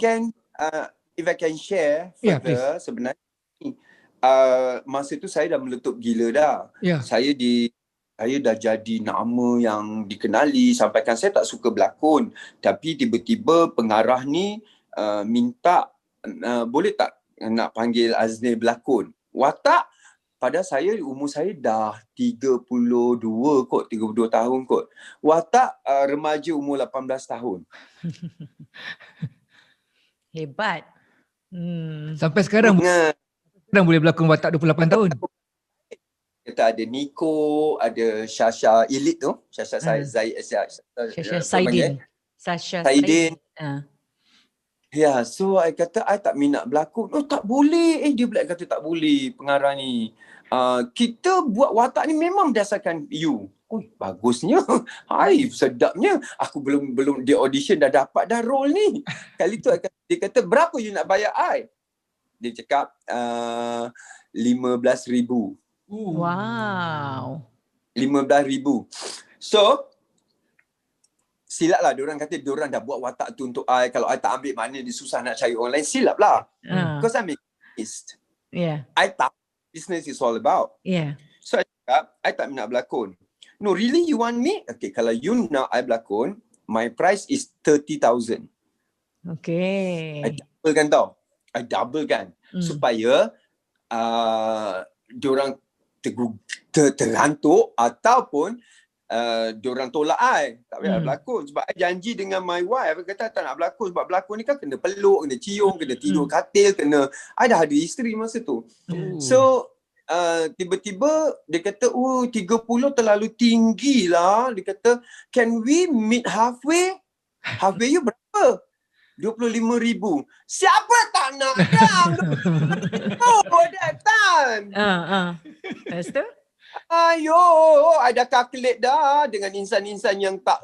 can share further, sebenarnya masa tu saya dah meletup gila dah. Saya dah jadi nama yang dikenali, sampaikan saya tak suka berlakon, tapi tiba-tiba pengarah ni minta boleh tak nak panggil Aznil berlakon. Watak pada saya, umur saya dah 32 tahun kot. Watak remaja umur 18 tahun. Hebat. Sampai sekarang boleh berlakon watak 28 tahun. Kita ada Nico, ada Shasha Elite tu, Shasha Saidin. Ya, so I kata I tak minat berlakon. Oh tak boleh. Dia pula kata tak boleh, pengarah ni. Kita buat watak ni memang berdasarkan you. Bagusnya. Hai, sedapnya. Aku belum di audition dah dapat dah role ni. Kali tu dia kata, berapa you nak bayar I? Dia cakap 15,000. Wow. 15,000. So silap lah. Diorang kata diorang dah buat watak tu untuk I. Kalau I tak ambil, maknanya dia susah nak cari orang lain. Silap lah. Because I'm a business. I tak business is all about. So I cakap, I tak nak berlakon. No, really you want me? Okay, kalau you nak I berlakon, my price is 30,000. Okay. I doublekan tau. I doublekan. Supaya diorang terantuk ataupun diorang tolak I. Tak payah berlakon. Sebab I janji dengan my wife. I kata tak nak berlakon. Sebab berlakon ni kan kena peluk, kena cium, kena tidur katil, kena... I dah ada isteri masa tu. So, tiba-tiba dia kata, 30 terlalu tinggi lah. Dia kata, can we meet halfway? Halfway you berapa? 25,000. Siapa tak nak dam? That time. Lepas tu? Ayo, I dah calculate dah dengan insan-insan yang tak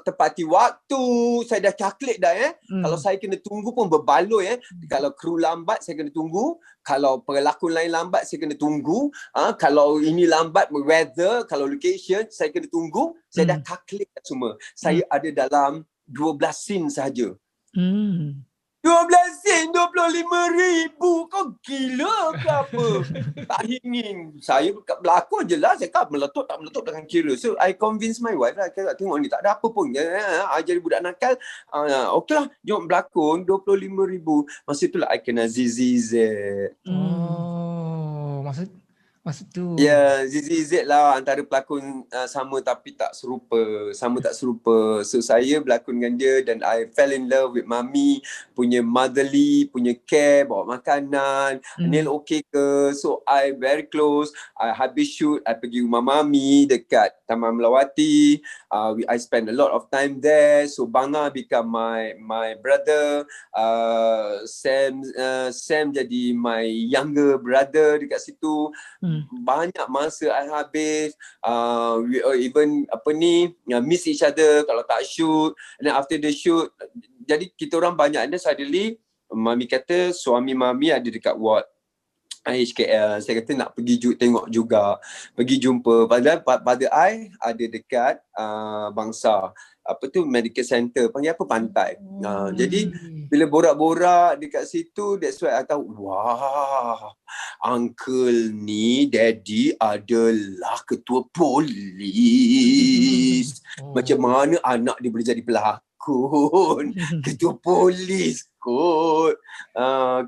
tepati waktu. Saya dah calculate dah Kalau saya kena tunggu pun berbaloi Kalau kru lambat saya kena tunggu. Kalau pelakon lain lambat saya kena tunggu. Kalau ini lambat weather, kalau location saya kena tunggu. Saya dah calculate semua. Saya ada dalam 12 scene sahaja. 12 sen 25,000. Kau gila ke apa? Tak ingin. Saya berlakon je lah. Saya kata meletup tak meletup takkan kira. So I convince my wife lah. Saya tengok ni tak ada apa pun. I jadi budak nakal. Okey lah. Jom berlakon 25,000. Masa itulah I kena ZZZ. Masa tu. Ya, ZZZ lah antara pelakon sama tapi tak serupa. So saya berlakon dengan dia dan I fell in love with Mami punya motherly, punya care, bawa makanan, Neil okay ke. So I very close. I habis shoot, I pergi rumah Mami dekat Taman Melawati. I spend a lot of time there. So Banga become my brother. Sam jadi my younger brother dekat situ. Banyak masa I habis. We even miss each other kalau tak shoot. And then after the shoot, jadi kita orang banyak. And then suddenly Mami kata suami Mami ada dekat ward HKL. Saya kata nak pergi tengok juga, pergi jumpa. Padahal pada I ada dekat Bangsa, medical center, panggil apa, Pantai. Jadi bila borak-borak dekat situ, that's why I tahu, wah, uncle ni, daddy adalah ketua polis. Macam mana anak dia boleh jadi pelakon, ketua polis kot.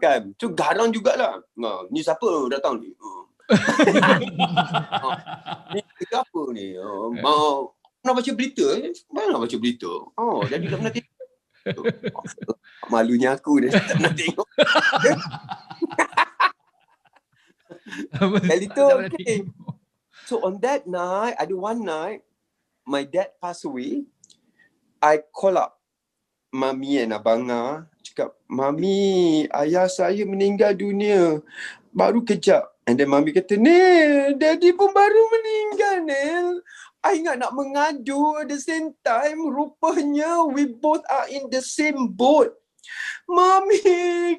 Kan, so garang jugalah. Ni siapa datang ni? Ni apa ni? Pernah baca berita? Mana baca berita? Jadi tak pernah tengok. Malunya aku dah tak pernah tengok. Kali tu, okay. So on that night, ada one night, my dad passed away. I call up Mami and Abanga. Cakap, Mami, ayah saya meninggal dunia. Baru kejap. And then Mami kata, Nel, daddy pun baru meninggal, Nel. I ingat nak mengadu at the same time. Rupanya we both are in the same boat. Mami,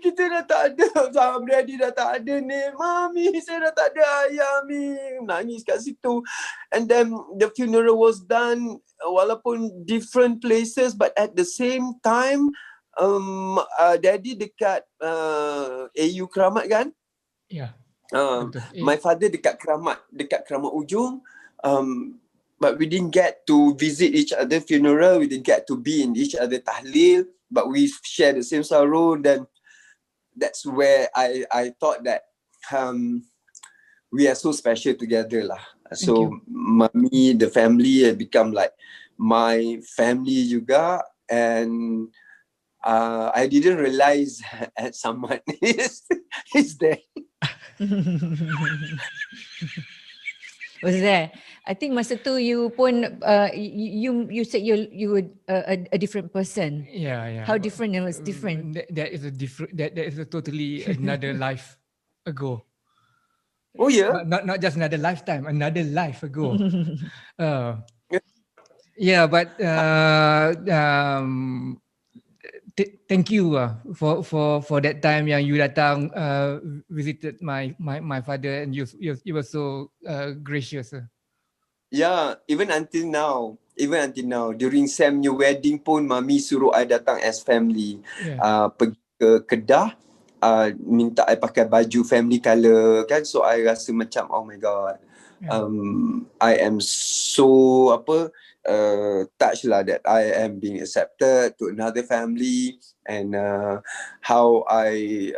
kita dah tak ada. Sama daddy dah tak ada, Nel. Mami, saya dah tak ada ayah, Mi. Nangis kat situ. And then the funeral was done. Walaupun different places, but at the same time, daddy dekat AU Keramat kan? Ya. My father dekat Keramat Ujung. But we didn't get to visit each other funeral. We didn't get to be in each other tahlil. But we share the same sorrow. Then that's where I thought that we are so special together lah. So Mami, the family had become like my family juga. And I didn't realize someone is there. Was there? I think masa tu you pun you said you were a different person. Yeah. How different? It was different. That is a different. That is a totally another life ago. Oh yeah. Not just another lifetime, another life ago. Yeah, but thank you for that time yang you datang visited my father and you were so gracious. Yeah, even until now, during Sam new wedding pun mami suruh I datang as family. Pergi ke Kedah, minta I pakai baju family colour kan, so I rasa macam oh my god. I am so touched lah that I am being accepted to another family, and how I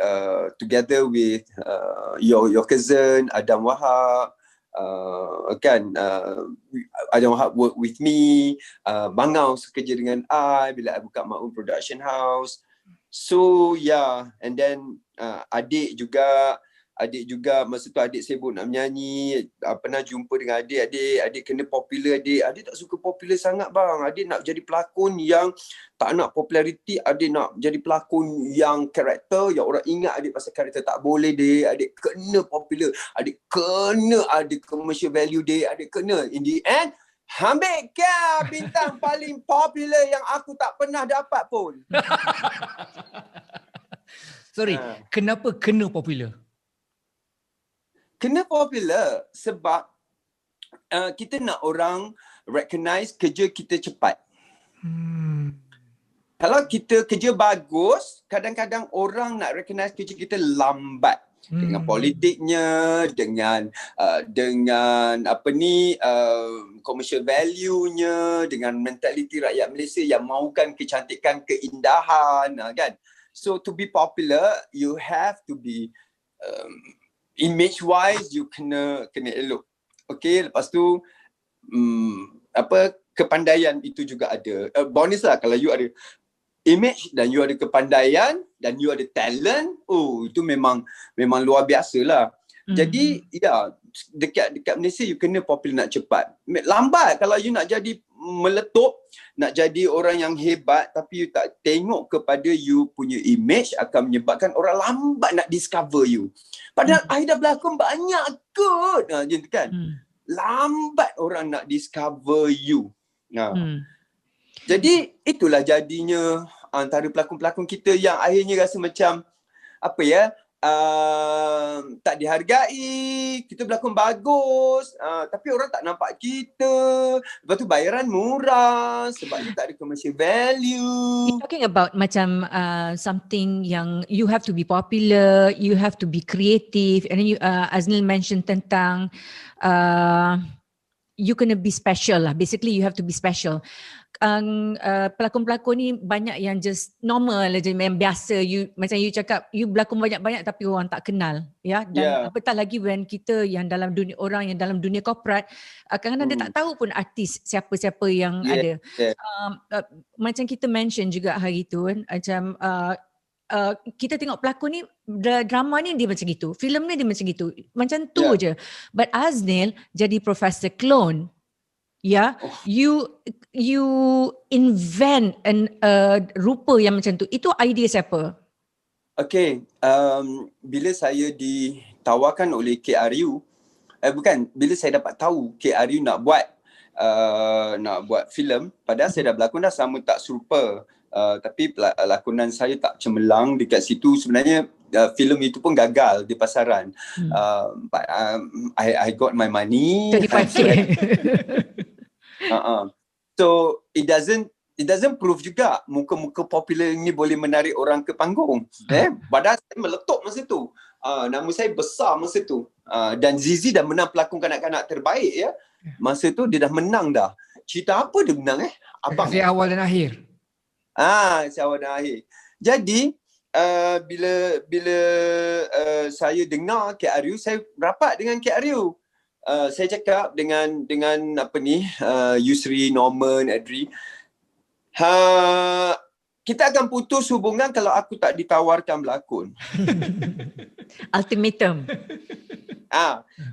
together with your cousin Adam Wahab, Adam Wahab work with me, Bangau kerja dengan I bila I buka my own production house. So yeah, and then adik juga masa tu adik sibuk nak menyanyi. Pernah jumpa dengan adik kena popular. Adik tak suka popular sangat bang. Adik nak jadi pelakon yang tak nak populariti. Adik nak jadi pelakon yang karakter, yang orang ingat adik pasal karakter. Tak boleh adik kena popular. Adik kena ada commercial value adik kena. In the end, ambil kau bintang paling popular yang aku tak pernah dapat pun. Sorry, kenapa kena popular? Kena popular sebab kita nak orang recognize kerja kita cepat. Kalau kita kerja bagus, kadang-kadang orang nak recognize kerja kita lambat. Dengan politiknya, dengan commercial value-nya, dengan mentaliti rakyat Malaysia yang mahukan kecantikan, keindahan, kan. So to be popular, you have to be image wise, you kena elok. Okay, lepas tu kepandaian itu juga ada. Bonus lah kalau you ada image dan you ada kepandaian dan you ada talent, itu memang luar biasa lah. Jadi ya, dekat Malaysia you kena popular nak cepat. Lambat kalau you nak jadi meletup, nak jadi orang yang hebat tapi you tak tengok kepada you punya image, akan menyebabkan orang lambat nak discover you. Padahal I dah berlakon banyak kot. Kan? Lambat orang nak discover you. Jadi itulah jadinya antara pelakon-pelakon kita yang akhirnya rasa macam tak dihargai. Kita berlakon bagus, tapi orang tak nampak kita. Lepas tu bayaran murah sebabnya tak ada commercial value. You're talking about macam something yang you have to be popular, you have to be creative, and then you, Aznil mentioned tentang you kena be special lah. Basically you have to be special. Pelakon-pelakon ni banyak yang just normal je, yang biasa. Macam you cakap, you berlakon banyak-banyak tapi orang tak kenal, ya. Dan apatah lagi when kita yang dalam dunia, orang yang dalam dunia korporat, kadang-kadang dia tak tahu pun artis siapa-siapa yang ada. Macam kita mention juga hari tu kan, macam kita tengok pelakon ni, drama ni dia macam gitu, filem ni dia macam gitu, macam tu je. But Aznil jadi Professor Clone. You invent rupa yang macam tu. Itu idea siapa? Okay, bila saya ditawarkan oleh KRU, bila saya dapat tahu KRU nak buat filem, padahal saya dah berlakon dah sama tak serupa, tapi lakonan saya tak cemerlang dekat situ. Sebenarnya filem itu pun gagal di pasaran. But I got my money. 35K. So it doesn't prove juga muka-muka popular ni boleh menarik orang ke panggung. Padahal saya meletup masa tu. Nama saya besar masa tu. Dan Zizi dah menang pelakon kanak-kanak terbaik ya. Masa tu dia dah menang dah. Cerita apa dia menang Abang? Kasih awal dan akhir. Kasih awal dan akhir. Jadi bila saya dengar KRU, saya rapat dengan KRU. Saya cakap dengan Yusri, Norman, Adri, kita akan putus hubungan kalau aku tak ditawarkan berlakon. Ultimatum.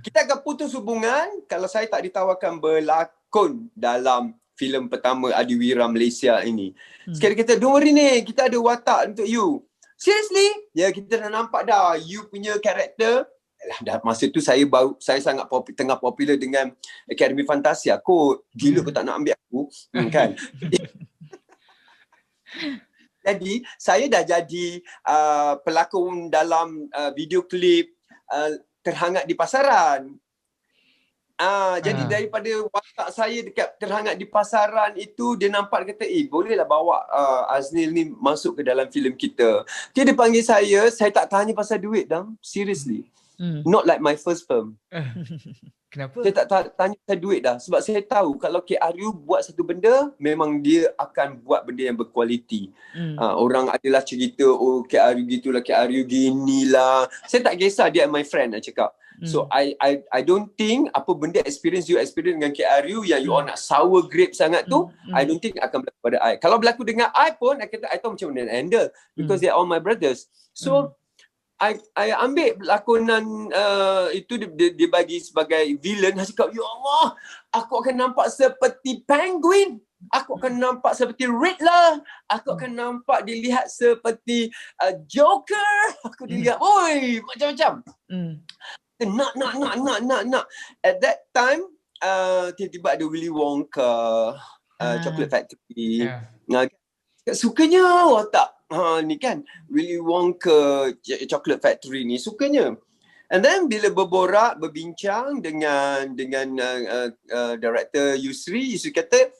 Kita akan putus hubungan kalau saya tak ditawarkan berlakon dalam filem pertama Adiwira Malaysia ini. Sekali kata, don't worry ni, kita ada watak untuk you. Seriously? Ya, kita dah nampak dah you punya karakter. Dah masa tu saya sangat tengah popular dengan Akademi Fantasia kot. Gila kau tak nak ambil aku, kan? Jadi saya dah jadi pelakon dalam video klip Terhangat di Pasaran. Jadi daripada watak saya dekat terhangat di pasaran itu, dia nampak kata, bolehlah bawa Aznil ni masuk ke dalam filem kita. Dia panggil saya tak tanya pasal duit dah. Seriously. Not like my first film. Kenapa? Saya tak tanya pasal duit dah. Sebab saya tahu kalau KRU buat satu benda, memang dia akan buat benda yang berkualiti. Orang adalah cerita, KRU gitulah, KRU ginilah. Saya tak kisah, dia my friend, nak cakap. So I don't think apa benda experience dengan KRU yang you all nak sour grape sangat tu, I don't think akan berlaku pada I. Kalau berlaku dengan I pun, I tahu macam mana nak handle because they are all my brothers. So I ambil lakonan itu dia bagi sebagai villain. Saya cakap, ya Allah, aku akan nampak seperti Penguin. Aku akan nampak seperti Riddler. Aku akan nampak dilihat seperti Joker. Aku dilihat, oi, macam-macam. Nak. At that time, tiba-tiba ada Willy Wonka, Chocolate Factory. Sukanya watak ni kan, Willy Wonka, Chocolate Factory ni sukanya. And then bila berbincang dengan director Yusri kata,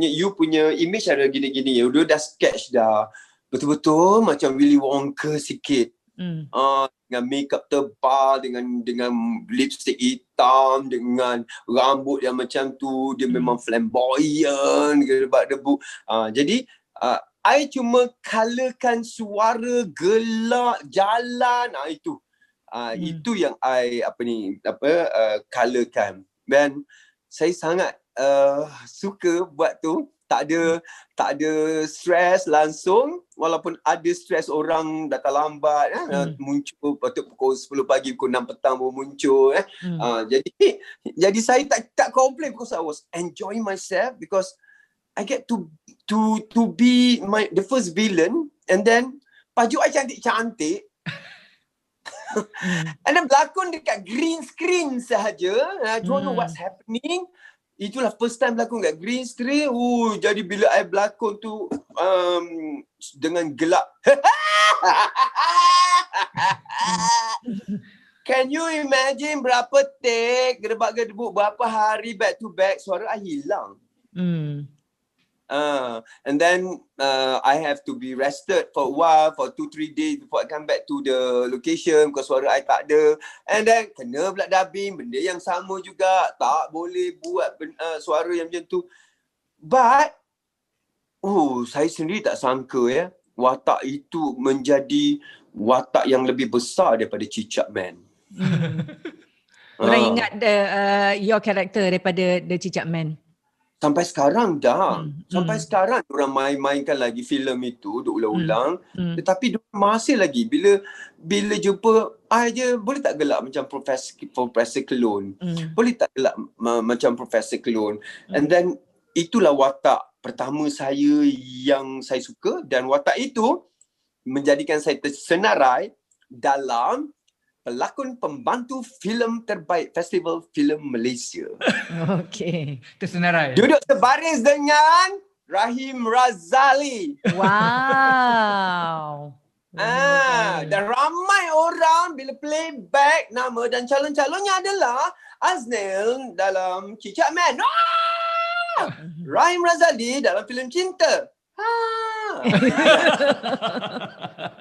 you punya image ada gini-gini. Dia dah sketch dah. Betul-betul macam Willy Wonka sikit. Dengan makeup tebal, dengan lipstick hitam, dengan rambut yang macam tu, dia memang flamboyant, gerbak debu. Jadi I cuma colourkan suara, gelak, jalan, itu. Itu yang I colourkan. Dan saya sangat suka buat tu. Tak ada stres langsung, walaupun ada stres orang datang lambat, muncul patut pukul 10 pagi, pukul 6 petang baru muncul. Jadi saya tak complain because I was enjoying myself, because I get to be the first villain, and then baju I cantik-cantik. And then berlakon dekat green screen sahaja. I don't know what's happening. Itulah first time berlakon kat green screen. Jadi bila I berlakon tu dengan gelap. Can you imagine berapa take, gedebak-gedebuk, berapa hari back to back, suara I hilang. And then I have to be rested for a while, for 2-3 days before I come back to the location, because suara I tak ada. And then kena pula dubbing, benda yang sama juga, tak boleh buat suara yang macam tu. But saya sendiri tak sangka watak itu menjadi watak yang lebih besar daripada Cicak Man. Orang ingat your character daripada The Cicak Man? Sampai sekarang dah. Sampai sekarang orang main-mainkan lagi filem itu, duk ulang-ulang. Tetapi masih lagi bila jumpa je, boleh tak gelak macam Profesor Clone? Boleh tak gelak macam Profesor Clone? And then itulah watak pertama saya yang saya suka, dan watak itu menjadikan saya tersenarai dalam pelakon pembantu filem terbaik Festival Filem Malaysia. Okey, tersenarai. Duduk sebaris dengan Rahim Razali. Wow. Dan ramai orang bila playback nama dan calon-calonnya adalah Aznil dalam Cicak Man. Rahim Razali dalam filem Cinta.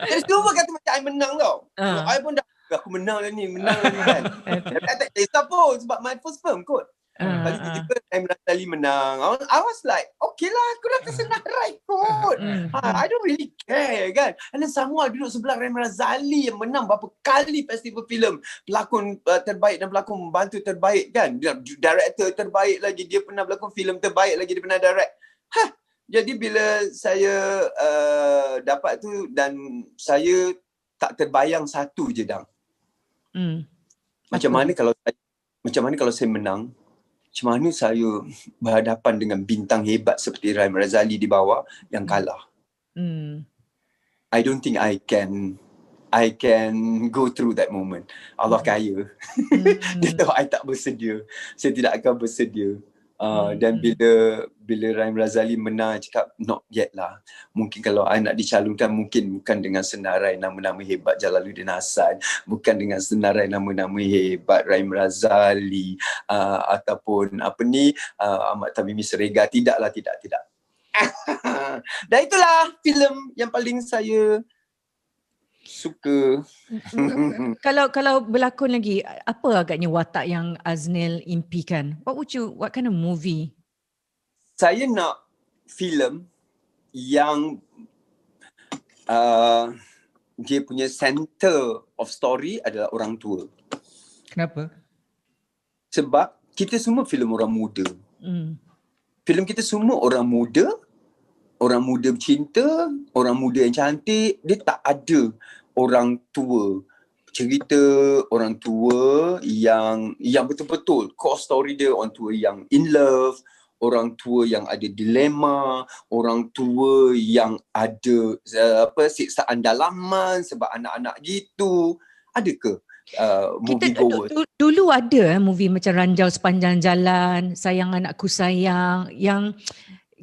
Jadi semua kata macam I menang tau. I pun dah, aku menang lah ni kan. I tak kisah pun sebab my first film kot. Kali tiba-tiba Rahim Razali menang. I was like, okay lah, aku dah tersenarai kot. I don't really care kan. And then semua duduk sebelah Rahim Razali yang menang berapa kali festival filem. Pelakon terbaik dan pelakon membantu terbaik kan. Director terbaik lagi, dia pernah berlakon filem terbaik lagi, dia pernah direct. Jadi bila saya dapat tu, dan saya tak terbayang satu je dah. Macam mana kalau saya menang? Macam mana saya berhadapan dengan bintang hebat seperti Rahim Razali di bawah yang kalah? I don't think I can go through that moment. Allah kaya. Dia tahu I tak bersedia. Saya tidak akan bersedia. Dan bila Rahim Razali menang, cakap not yet lah. Mungkin kalau I nak dicalonkan, mungkin bukan dengan senarai nama-nama hebat Jalaluddin Hassan, bukan dengan senarai nama-nama hebat Rahim Razali, ataupun Ahmad Tamimi Serega. Tidak. Dan itulah filem yang paling saya suka. Kalau berlakon lagi, apa agaknya watak yang Aznil impikan? What kind of movie? Saya nak filem yang dia punya center of story adalah orang tua. Kenapa? Sebab kita semua filem orang muda. Filem kita semua orang muda bercinta, orang muda yang cantik. Dia tak ada orang tua. Cerita orang tua yang betul-betul core story dia, orang tua yang in love, orang tua yang ada dilema, orang tua yang ada siksaan dalaman sebab anak-anak gitu. Ada ke movie goer? Dulu ada movie macam Ranjau Sepanjang Jalan, Sayang Anakku Sayang, yang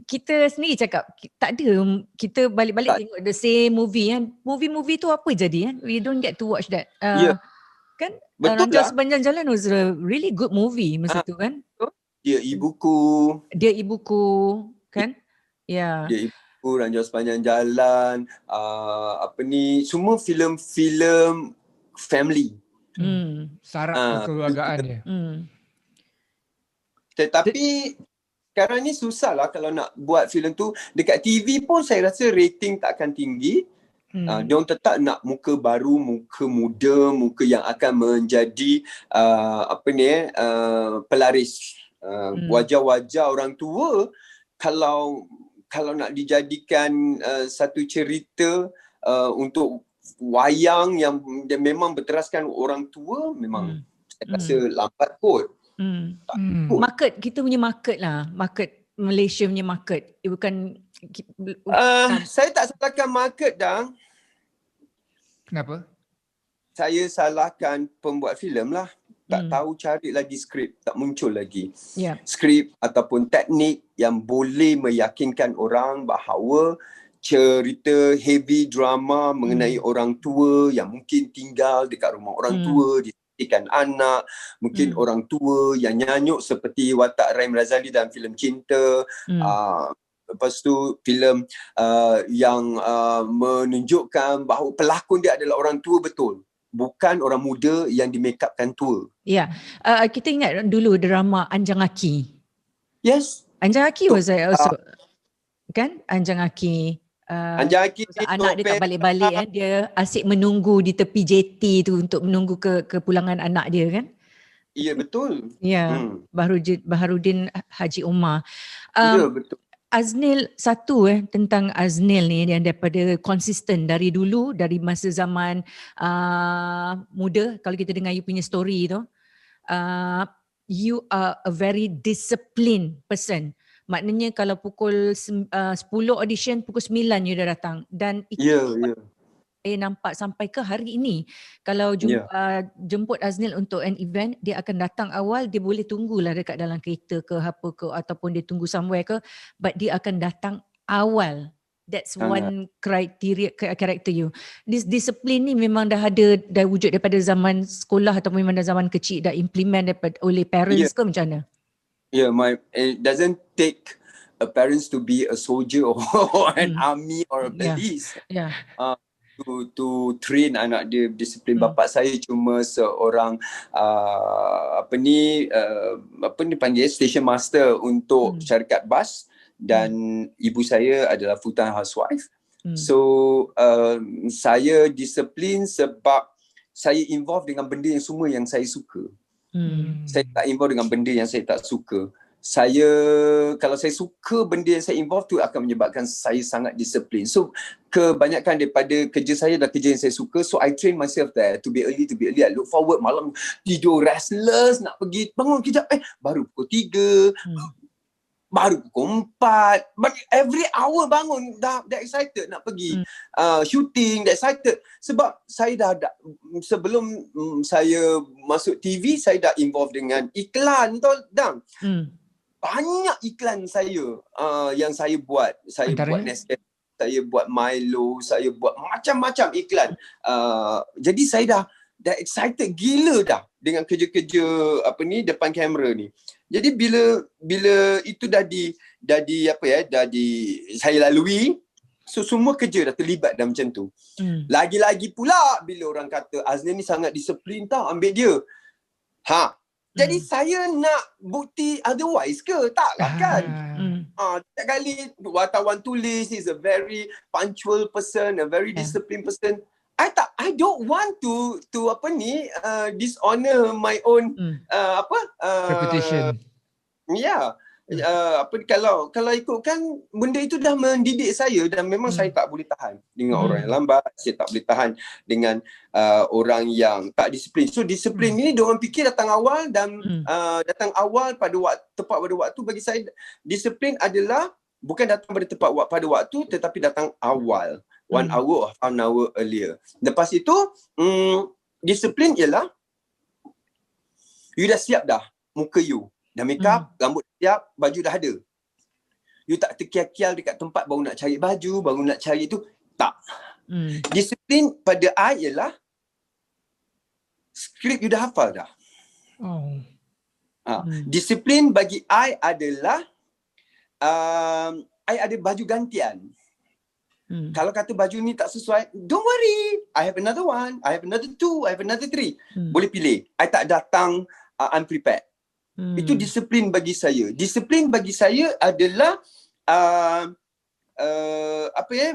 kita sendiri cakap tak ada, kita balik-balik tengok the same movie kan. Movie tu apa jadi kan? We don't get to watch that. Kan? Betul Ranjau lah. Sepanjang Jalan was a really good movie masa tu kan. Dia Ibuku kan? Ya. Dia Ibuku, Ranjau Sepanjang Jalan, semua filem-filem family. Syarat kekeluargaan dia. Tetapi sekarang ni susah lah kalau nak buat filem tu. Dekat TV pun saya rasa rating tak akan tinggi. Diorang tetap nak muka baru, muka muda, muka yang akan menjadi pelaris. Wajah-wajah orang tua kalau nak dijadikan satu cerita untuk wayang yang memang berteraskan orang tua, memang saya rasa lambat kot. Market, kita punya market lah. Market Malaysia punya market. Bukan saya tak salahkan market dah. Kenapa? Saya salahkan pembuat filem lah. Tak tahu cari lagi skrip, tak muncul lagi. Skrip ataupun teknik yang boleh meyakinkan orang bahawa cerita heavy drama mengenai orang tua yang mungkin tinggal dekat rumah orang tua, ikan anak, mungkin orang tua yang nyanyuk seperti watak Rahim Razali dalam filem Cinta. Lepas tu filem yang menunjukkan bahawa pelakon dia adalah orang tua betul, bukan orang muda yang di-makeupkan tua. Ya, kita ingat dulu drama Anjang Aki. Yes. Anjang Aki was also kan? Anjang Aki. Anjang Aki anak dia tak balik-balik kan, dia asyik menunggu di tepi jeti tu untuk menunggu kepulangan anak dia kan. Ya betul. Ya, Baharudin Haji Umar. Ya betul. Aznil tentang Aznil ni yang daripada konsisten dari dulu, dari masa zaman muda. Kalau kita dengar you punya story tu, you are a very disciplined person. Maknanya kalau pukul 10 audition, pukul 9 you dah datang. Dan itu nampak sampai ke hari ini. Kalau jemput Aznil untuk an event, dia akan datang awal, dia boleh tunggulah dekat dalam kereta ke apa ke, ataupun dia tunggu somewhere ke, but dia akan datang awal. That's one criteria karakter you. This discipline ni memang dah wujud daripada zaman sekolah ataupun memang dah zaman kecil dah implement oleh parents ke macam mana? It doesn't take a parents to be a soldier or an army or a police. To train anak dia disiplin. Bapa saya cuma seorang panggil station master untuk syarikat bas, dan ibu saya adalah full time housewife. So saya disiplin sebab saya involve dengan benda yang semua yang saya suka. Saya tak involve dengan benda yang saya tak suka. Kalau saya suka benda yang saya involve tu akan menyebabkan saya sangat disiplin. So kebanyakan daripada kerja saya adalah kerja yang saya suka. So I train myself there to be early. I look forward, malam tidur restless, nak pergi bangun kejap, baru pukul 3, baru pukul 4. But every hour bangun dah excited nak pergi shooting, dah excited. Sebab saya dah sebelum saya masuk TV, saya dah involve dengan iklan tau, Dang. banyak iklan saya yang saya buat. Saya buat Nescafe, saya buat Milo, saya buat macam-macam iklan. Jadi saya dah excited gila dah dengan kerja-kerja depan kamera ni. Jadi bila itu dah saya lalui, so semua kerja dah terlibat dah macam tu. Lagi-lagi pula bila orang kata Aznil ni sangat disiplin tau, ambil dia. Jadi saya nak bukti otherwise ke? Taklah kan? Setiap kali wartawan tulis he's a very punctual person, a very disciplined person. I don't want to dishonor my own reputation. Kalau ikutkan benda itu dah mendidik saya dan memang saya tak boleh tahan dengan orang yang lambat, saya tak boleh tahan dengan orang yang tak disiplin. So disiplin ni diorang fikir datang awal dan datang awal tepat pada waktu. Bagi saya disiplin adalah bukan datang pada waktu tetapi datang awal. 1 hour or 1 hour earlier. Lepas itu disiplin ialah you dah siap dah muka you. Dah make up, rambut siap, baju dah ada. You tak terkial-kial dekat tempat baru nak cari baju, baru nak cari tu. Tak. Disiplin pada I ialah skrip you dah hafal dah. Disiplin bagi I adalah I ada baju gantian. Kalau kata baju ni tak sesuai, don't worry. I have another one, I have another 2, I have another 3. Boleh pilih. I tak datang unprepared. Itu disiplin bagi saya. Disiplin bagi saya adalah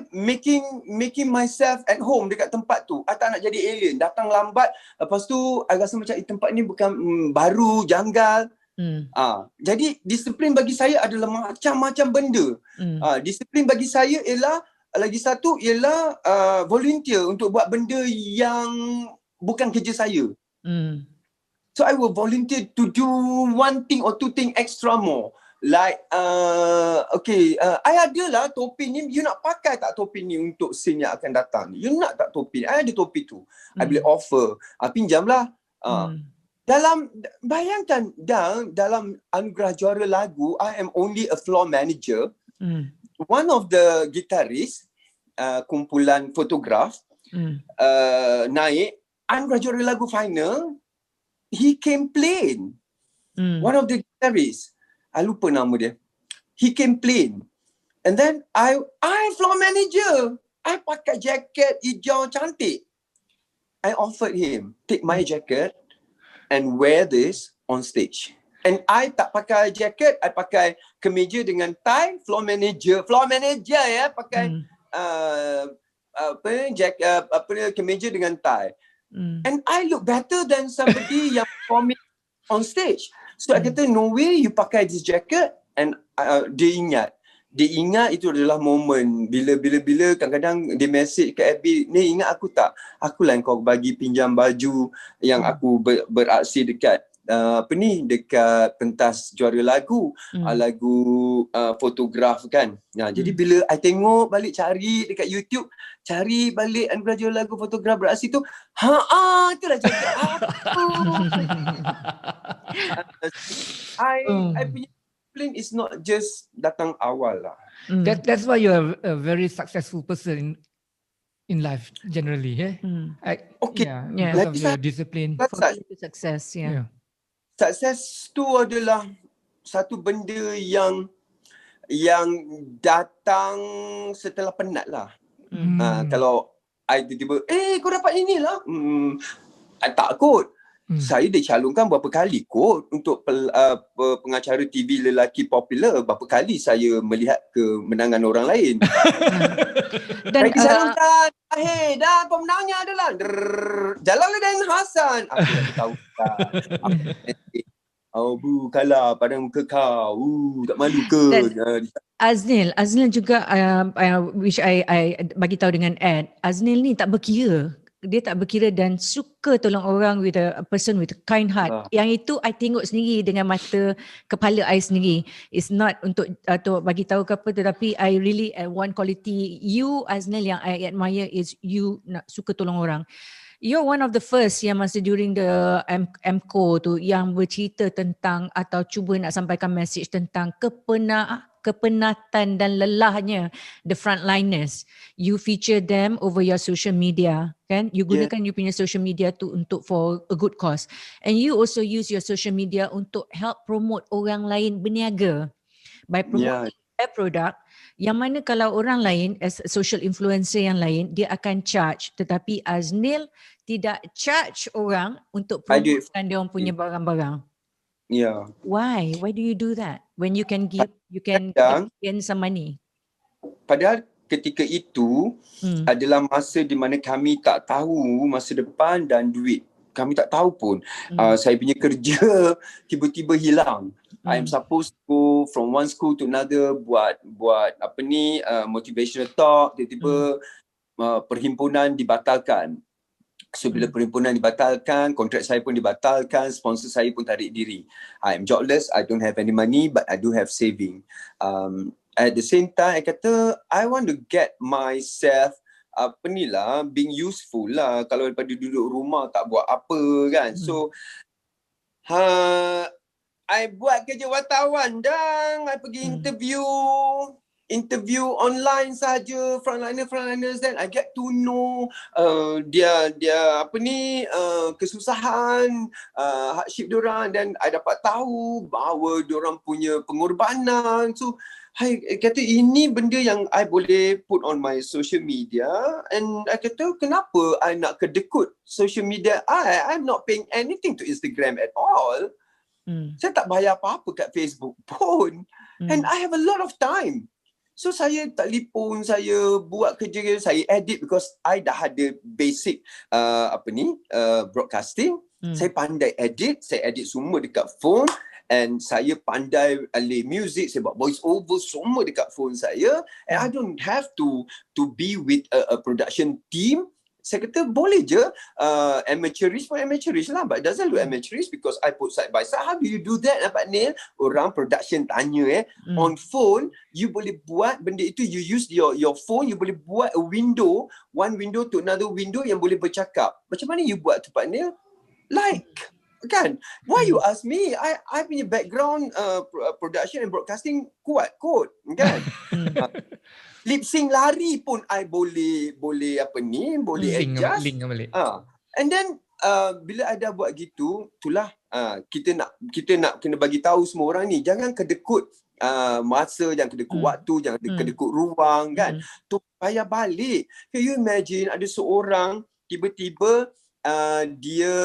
making myself at home dekat tempat tu. I tak nak jadi alien. Datang lambat, lepas tu I rasa macam tempat ni bukan baru, janggal. Jadi disiplin bagi saya adalah macam-macam benda. Disiplin bagi saya ialah lagi satu ialah volunteer untuk buat benda yang bukan kerja saya. So I will volunteer to do 1 thing or 2 thing extra more. Like I ada lah topi ni. You nak pakai tak topi ni untuk scene yang akan datang ni? You nak tak topi ni? I ada topi tu. I boleh offer. Pinjamlah. Bayangkan dalam anugerah juara lagu, I am only a floor manager. One of the guitarist kumpulan fotograf naik anugerah juara lagu final. He came plain. One of the guitarists, I lupa nama dia. He came plain. And then I floor manager. I pakai jaket hijau cantik. I offered him, take my jacket and wear this on stage. And I tak pakai jaket, I pakai kemeja dengan tie, floor manager ya, pakai kemeja dengan tie. And I look better than somebody yang performing on stage. So I kata, no way you pakai this jacket. And dia ingat itu adalah momen. Bila kadang-kadang dia message kat FB, ni ingat aku tak? Akulah yang kau bagi pinjam baju yang aku beraksi dekat dekat pentas juara lagu, lagu fotograf kan. Jadi bila I tengok balik, cari dekat YouTube, cari balik anugerah juara lagu fotograf beraksi tu, itulah jaket aku. I punya discipline is not just datang awal lah. That's why you're a very successful person in life generally, because of your discipline. Success, Sukses tu adalah satu benda yang datang setelah penat lah. Kalau I tiba-tiba, kau dapat inilah, I tak kot. Saya dicalonkan berapa kali kot untuk pengacara TV lelaki popular. Berapa kali saya melihat kemenangan orang lain. Dan saya dicalonkan, dah pemenangnya adalah Jalaluddin Hasan. Aku tahu tak. Kalah pada muka kau. Tak malu ke? Aznil juga which I bagi tahu dengan Ed, Aznil ni tak berkira. Dia tak berkira dan suka tolong orang with a person with a kind heart. Yang itu I tengok sendiri dengan mata kepala I sendiri. It's not untuk bagi tahu ke apa, tetapi I really one quality you Aznil yang I admire is you nak suka tolong orang. You're one of the first yang masa during the MCO tu yang bercerita tentang atau cuba nak sampaikan message tentang kepenatan dan lelahnya the frontliners. You feature them over your social media, kan? You gunakan you punya social media tu untuk for a good cause. And you also use your social media untuk help promote orang lain berniaga by promoting their product, yang mana kalau orang lain as a social influencer yang lain dia akan charge, tetapi Aznil tidak charge orang untuk promotekan dia orang punya barang-barang. Why do you do that when you can gain some money? Padahal ketika itu adalah masa di mana kami tak tahu masa depan dan duit. Kami tak tahu pun. Saya punya kerja tiba-tiba hilang. I am supposed to go from one school to another buat motivational talk. Tiba-tiba perhimpunan dibatalkan. So bila perhimpunan dibatalkan, kontrak saya pun dibatalkan, sponsor saya pun tarik diri. I am jobless, I don't have any money, but I do have saving. At the same time, I kata I want to get myself being useful lah. Kalau daripada duduk rumah tak buat apa kan. So I buat kerja wartawan dan I pergi interview online saja frontliners, then I get to know dia kesusahan, hardship diorang, dan I dapat tahu bahawa diorang punya pengorbanan. So I kata ini benda yang I boleh put on my social media, and I kata kenapa I nak kedekut social media I'm not paying anything to Instagram at all. Saya tak bayar apa-apa kat Facebook pun. And I have a lot of time. So saya telefon, saya buat kerja, saya edit because I dah ada basic broadcasting. Saya pandai edit, saya edit semua dekat phone, and saya pandai alih music, saya buat voice over semua dekat phone saya, and I don't have to be with a production team. Saya kata boleh je amateurish lah, but it doesn't look amateurish because I put side by side. How do you do that, Pak Nil? Orang production tanya on phone, you boleh buat benda itu, you use your phone, you boleh buat a window, one window to another window yang boleh bercakap. Macam mana you buat tu, Pak Nil? Kan? Why you ask me? I punya background production and broadcasting kuat kot, kan? Lip sync lari pun I boleh adjust. And then bila I dah buat gitu, itulah kita nak kena bagi tahu semua orang ni, jangan kedekut masa, jangan kedekut waktu, jangan kedekut ruang, kan? Tu payah balik. Can you imagine ada seorang tiba-tiba dia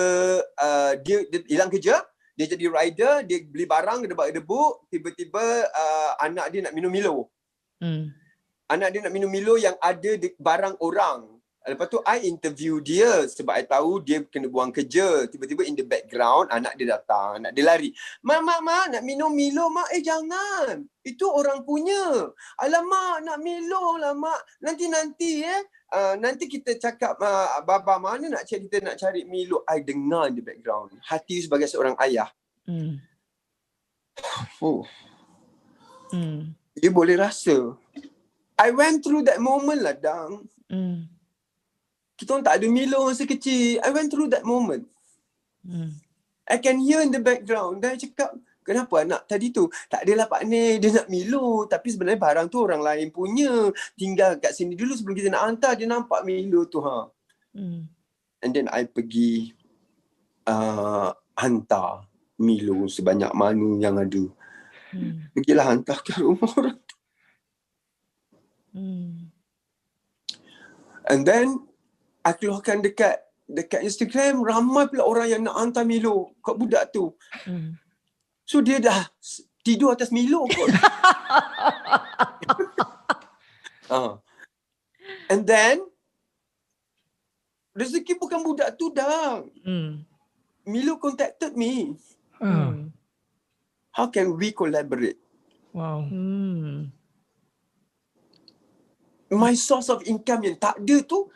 hilang kerja, dia jadi rider, dia beli barang, dia dapat debuk, tiba-tiba anak dia nak minum Milo. Anak dia nak minum Milo yang ada barang orang. Lepas tu I interview dia sebab I tahu dia kena buang kerja. Tiba-tiba in the background anak dia datang, anak dia lari. Mak nak minum Milo, mak. Jangan. Itu orang punya. Alamak, nak Milo lah mak. Nanti nanti kita cakap baba mana kita nak cari Milo. I dengar in the background. Hati sebagai seorang ayah. You boleh rasa. I went through that moment lah, Dang. Kita orang tak ada Milo masa kecil. I went through that moment. I can hear in the background. Dan I cakap, kenapa anak tadi tu? Tak adalah Pak Nil, dia nak Milo. Tapi sebenarnya barang tu orang lain punya. Tinggal kat sini dulu sebelum kita nak hantar, dia nampak Milo tu. And then I pergi hantar Milo sebanyak mana yang ada. Pergilah hantar ke rumah orang. And then I keluarkan dekat Instagram, ramai pula orang yang nak hantar Milo kat budak tu. So dia dah tidur atas Milo kot. And then rezeki bukan budak tu dah. Milo contacted me. How can we collaborate? Wow. My source of income yang tak ada tu,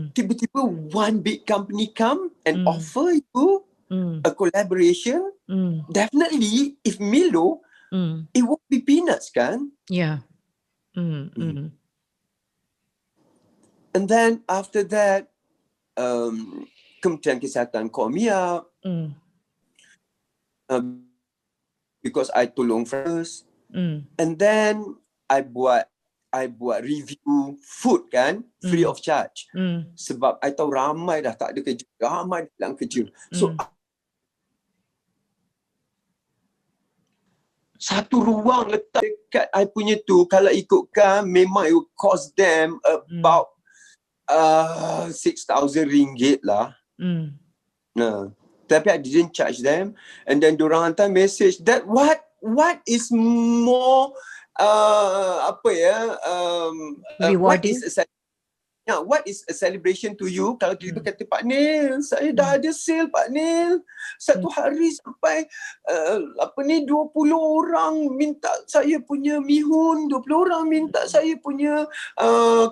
tiba-tiba one big company come and offer you a collaboration. Definitely, if Milo, it won't be peanuts, kan? Yeah. And then after that, Kementerian Kesihatan Qaumiah, because I tolong first, and then I buat review food kan, free of charge. Sebab I tahu ramai dah tak ada kerja, ramai hilang kerja. So satu ruang letak dekat I punya tu, kalau ikutkan memang it will cost them about RM6,000 lah. Nah, tapi I didn't charge them, and then diorang hantar message that what is more rewarding. What is a celebration to you? Kalau kita kata, Pak Nil, saya dah ada sale Pak Nil. Satu hari sampai 20 orang minta saya punya mihun, 20 orang minta saya punya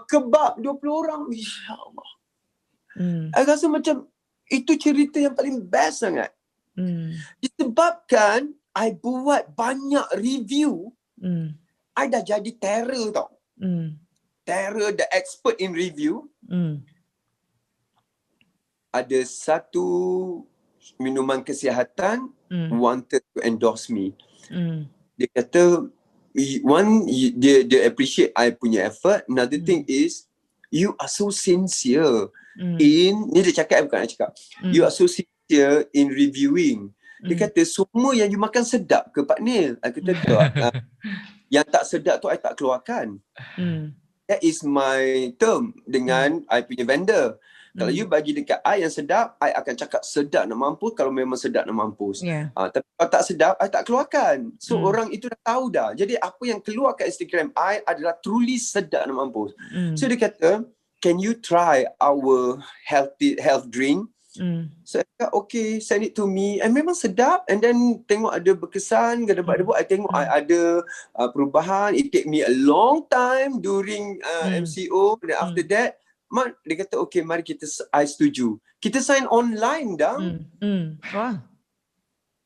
kebab, 20 orang. Ya Allah. I rasa macam itu cerita yang paling best sangat. Disebabkan I buat banyak review, I dah jadi terror tau. Terror, the expert in review. Ada satu minuman kesihatan wanted to endorse me. Dia kata, dia appreciate I punya effort. Another thing is, you are so sincere in, ni dia cakap, bukan nak cakap. You are so sincere in reviewing. Dia kata, semua yang you makan sedap ke Pak Nil? I kata, yang tak sedap tu I tak keluarkan. That is my term dengan I punya vendor. Kalau you bagi dekat I yang sedap, I akan cakap sedap nak mampus kalau memang sedap nak mampus. Tapi kalau tak sedap, I tak keluarkan. So orang itu dah tahu dah. Jadi apa yang keluar kat Instagram I adalah truly sedap nak mampus. So dia kata, can you try our health drink? So I cakap, okay, send it to me. And memang sedap. And then tengok ada berkesan, debat-debat, I tengok ada perubahan. It take me a long time during MCO. Then after that, dia kata, okay, mari kita, I setuju. Kita sign online dah.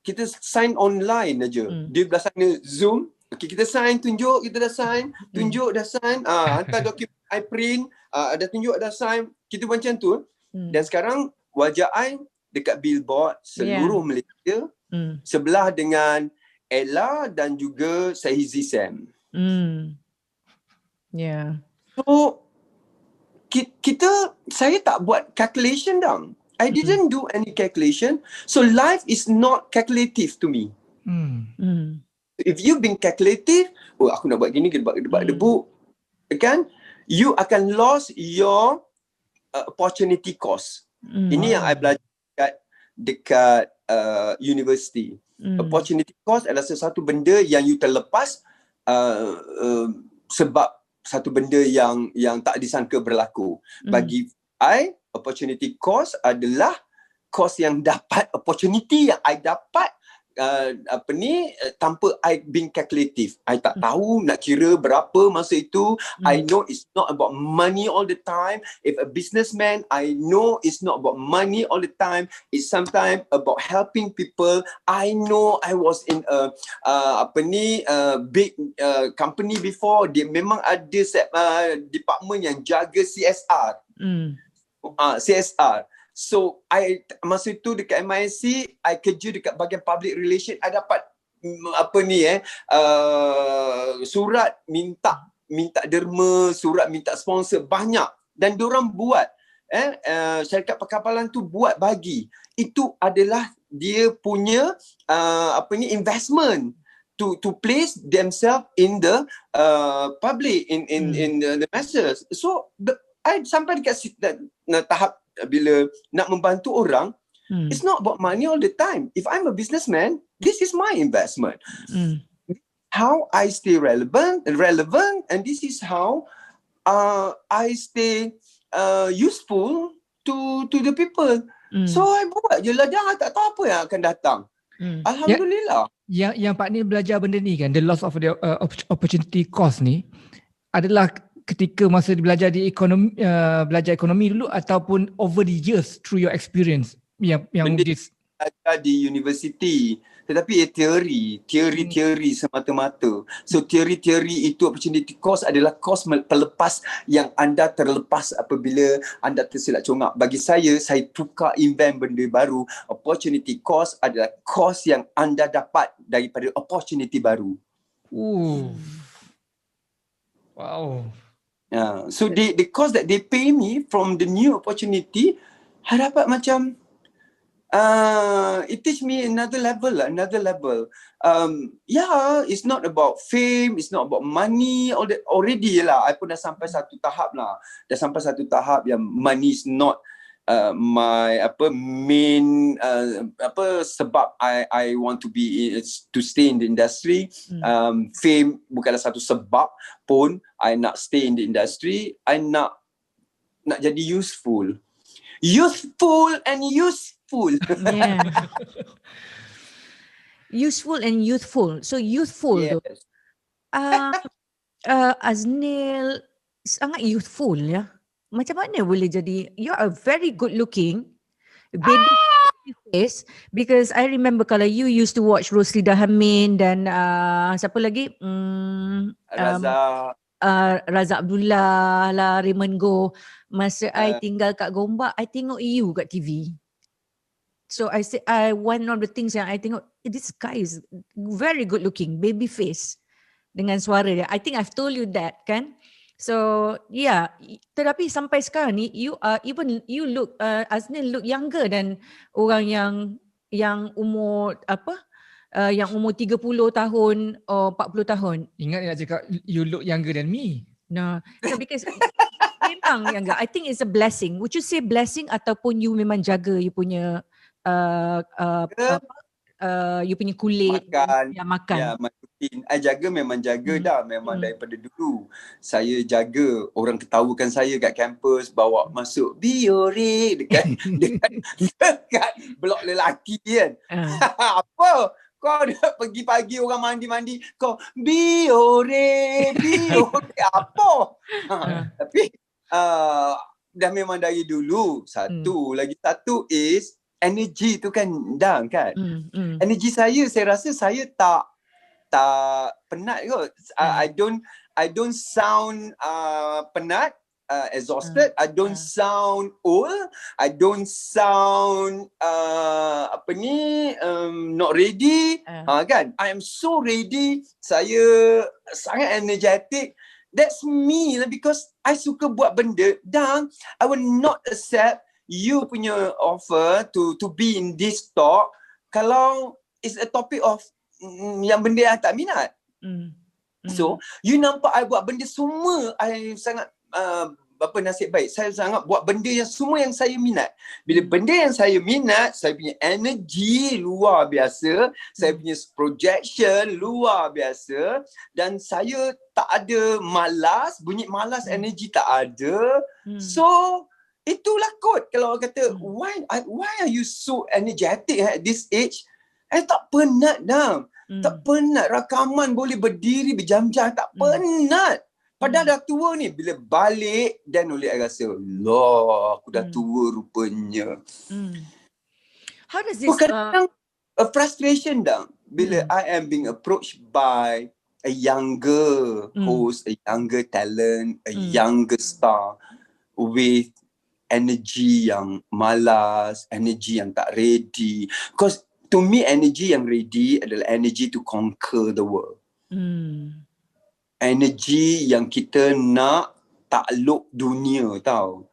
Kita sign online aja. Dia belah sana Zoom. Okay, kita sign, tunjuk, kita dah sign. Tunjuk, dah sign. Hantar dokumen, I print. Dah tunjuk, dah sign. Kita macam tu. Dan sekarang, wajah I dekat billboard seluruh Malaysia, sebelah dengan Ella dan juga Sahizi Sam. So saya tak buat calculation dah. I didn't do any calculation. So life is not calculative to me. If you've been calculative, aku nak buat gini, debat debu, kan? You akan lost your opportunity cost. Ini yang I belajar dekat university. Opportunity cost adalah sesuatu benda yang you terlepas sebab satu benda yang tak disangka berlaku. Bagi I, opportunity cost adalah cost yang dapat, opportunity yang I dapat tanpa I being calculative. I tak tahu nak kira berapa masa itu. I know it's not about money all the time. If a businessman, I know it's not about money all the time. It's sometimes about helping people. I know I was in a big company before. Dia memang ada department yang jaga CSR. CSR. So, masa itu dekat MISC, I kerja dekat bahagian public relation. I dapat surat minta derma, surat minta sponsor, banyak. Dan diorang buat, syarikat perkapalan tu buat bagi. Itu adalah dia punya investment to place themselves in the public, in the masses. So, I sampai dekat tahap bila nak membantu orang, it's not about money all the time. If I'm a businessman, this is my investment. How I stay relevant, and this is how I stay useful to the people. So I buat je lah, dah tak tahu apa yang akan datang. Alhamdulillah. Yang Pak Nil belajar benda ni kan, the loss of the opportunity cost ni adalah ketika masa belajar di ekonomi, belajar ekonomi dulu ataupun over the years through your experience yang benda di university. tetapi teori semata-mata. So teori itu opportunity cost adalah cost pelepas yang anda terlepas apabila anda tersilap congak. Bagi saya tukar invent benda baru. Opportunity cost adalah cost yang anda dapat daripada opportunity baru. Wow. So the cost that they pay me from the new opportunity, I dapat macam it teach me another level. It's not about fame, it's not about money. All that already lah. I pun dah sampai satu tahap lah. Dah sampai satu tahap yang money is not my main sebab I want to to stay in the industry. Fame bukanlah satu sebab pun I nak stay in the industry. I nak jadi useful and useful. Yeah. Useful and youthful. So youthful tu. Yes. Aznil sangat youthful ya. Macam mana boleh jadi? You are very good looking, baby face. Because I remember kalau you used to watch Rosli Dahamin dan siapa lagi? Raza Abdullah lah, Raymond Goh. Masa I tinggal kat Gombak, I tengok you kat TV. So I say, one of the things yang I tengok, this guy is very good looking, baby face dengan suara dia. I think I've told you that kan. So yeah, tetapi sampai sekarang ni you look Aznil look younger than orang yang umur yang umur 30 tahun or 40 tahun. Ingat nak cakap you look younger than me. No because memang younger. I think it's a blessing. Would you say blessing ataupun you memang jaga you punya you punya kulit makan. I jaga memang jaga dah. Memang daripada dulu. Saya jaga orang ketawakan saya kat kampus, bawa masuk Biore dekat blok lelaki kan. Apa? Kau dah pergi pagi orang mandi-mandi, kau Biore apa? Tapi dah memang dari dulu. Lagi satu is energy tu kan Dang kan. Energy saya rasa saya tak penat kot. I don't sound penat, exhausted. I don't sound old. I don't sound not ready. Kan? I am so ready. Saya sangat energetic. That's me lah, because I suka buat benda. Dan I will not accept you punya offer to be in this talk kalau it's a topic of yang benda yang tak minat. So you nampak I buat benda semua, I sangat nasib baik. Saya sangat buat benda yang semua yang saya minat. Bila benda yang saya minat, saya punya energy luar biasa, saya punya projection luar biasa, dan saya tak ada malas, bunyi malas, energy tak ada. So itulah kot kalau orang kata why are you so energetic at this age? Tak penat dah. Tak penat. Rakaman boleh berdiri berjam-jam. Tak penat. Padahal dah tua ni. Bila balik, then oleh I rasa, loh, aku dah tua rupanya. How does this... Kadang-kadang a frustration dah. Bila I am being approached by a younger host, a younger talent, a younger star with energy yang malas, energy yang tak ready. Because to me, energy yang ready adalah energy to conquer the world. Energy yang kita nak takluk dunia tau.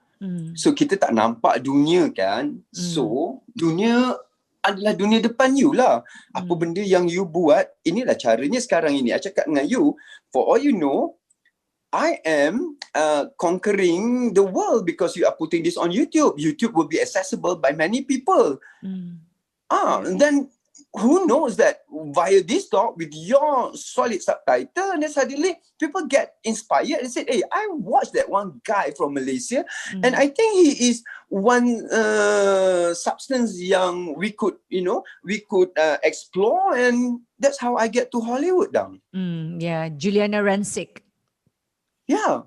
So kita tak nampak dunia kan. So dunia adalah dunia depan you lah. Apa benda yang you buat, inilah caranya sekarang ini. I cakap dengan you, for all you know, I am conquering the world because you are putting this on YouTube. YouTube will be accessible by many people. Then who knows that via this talk with your solid subtitle, and then suddenly people get inspired and say, hey, I watched that one guy from Malaysia and I think he is one substance yang we could explore, and that's how I get to Hollywood down. Yeah, Juliana Rancic. Yeah.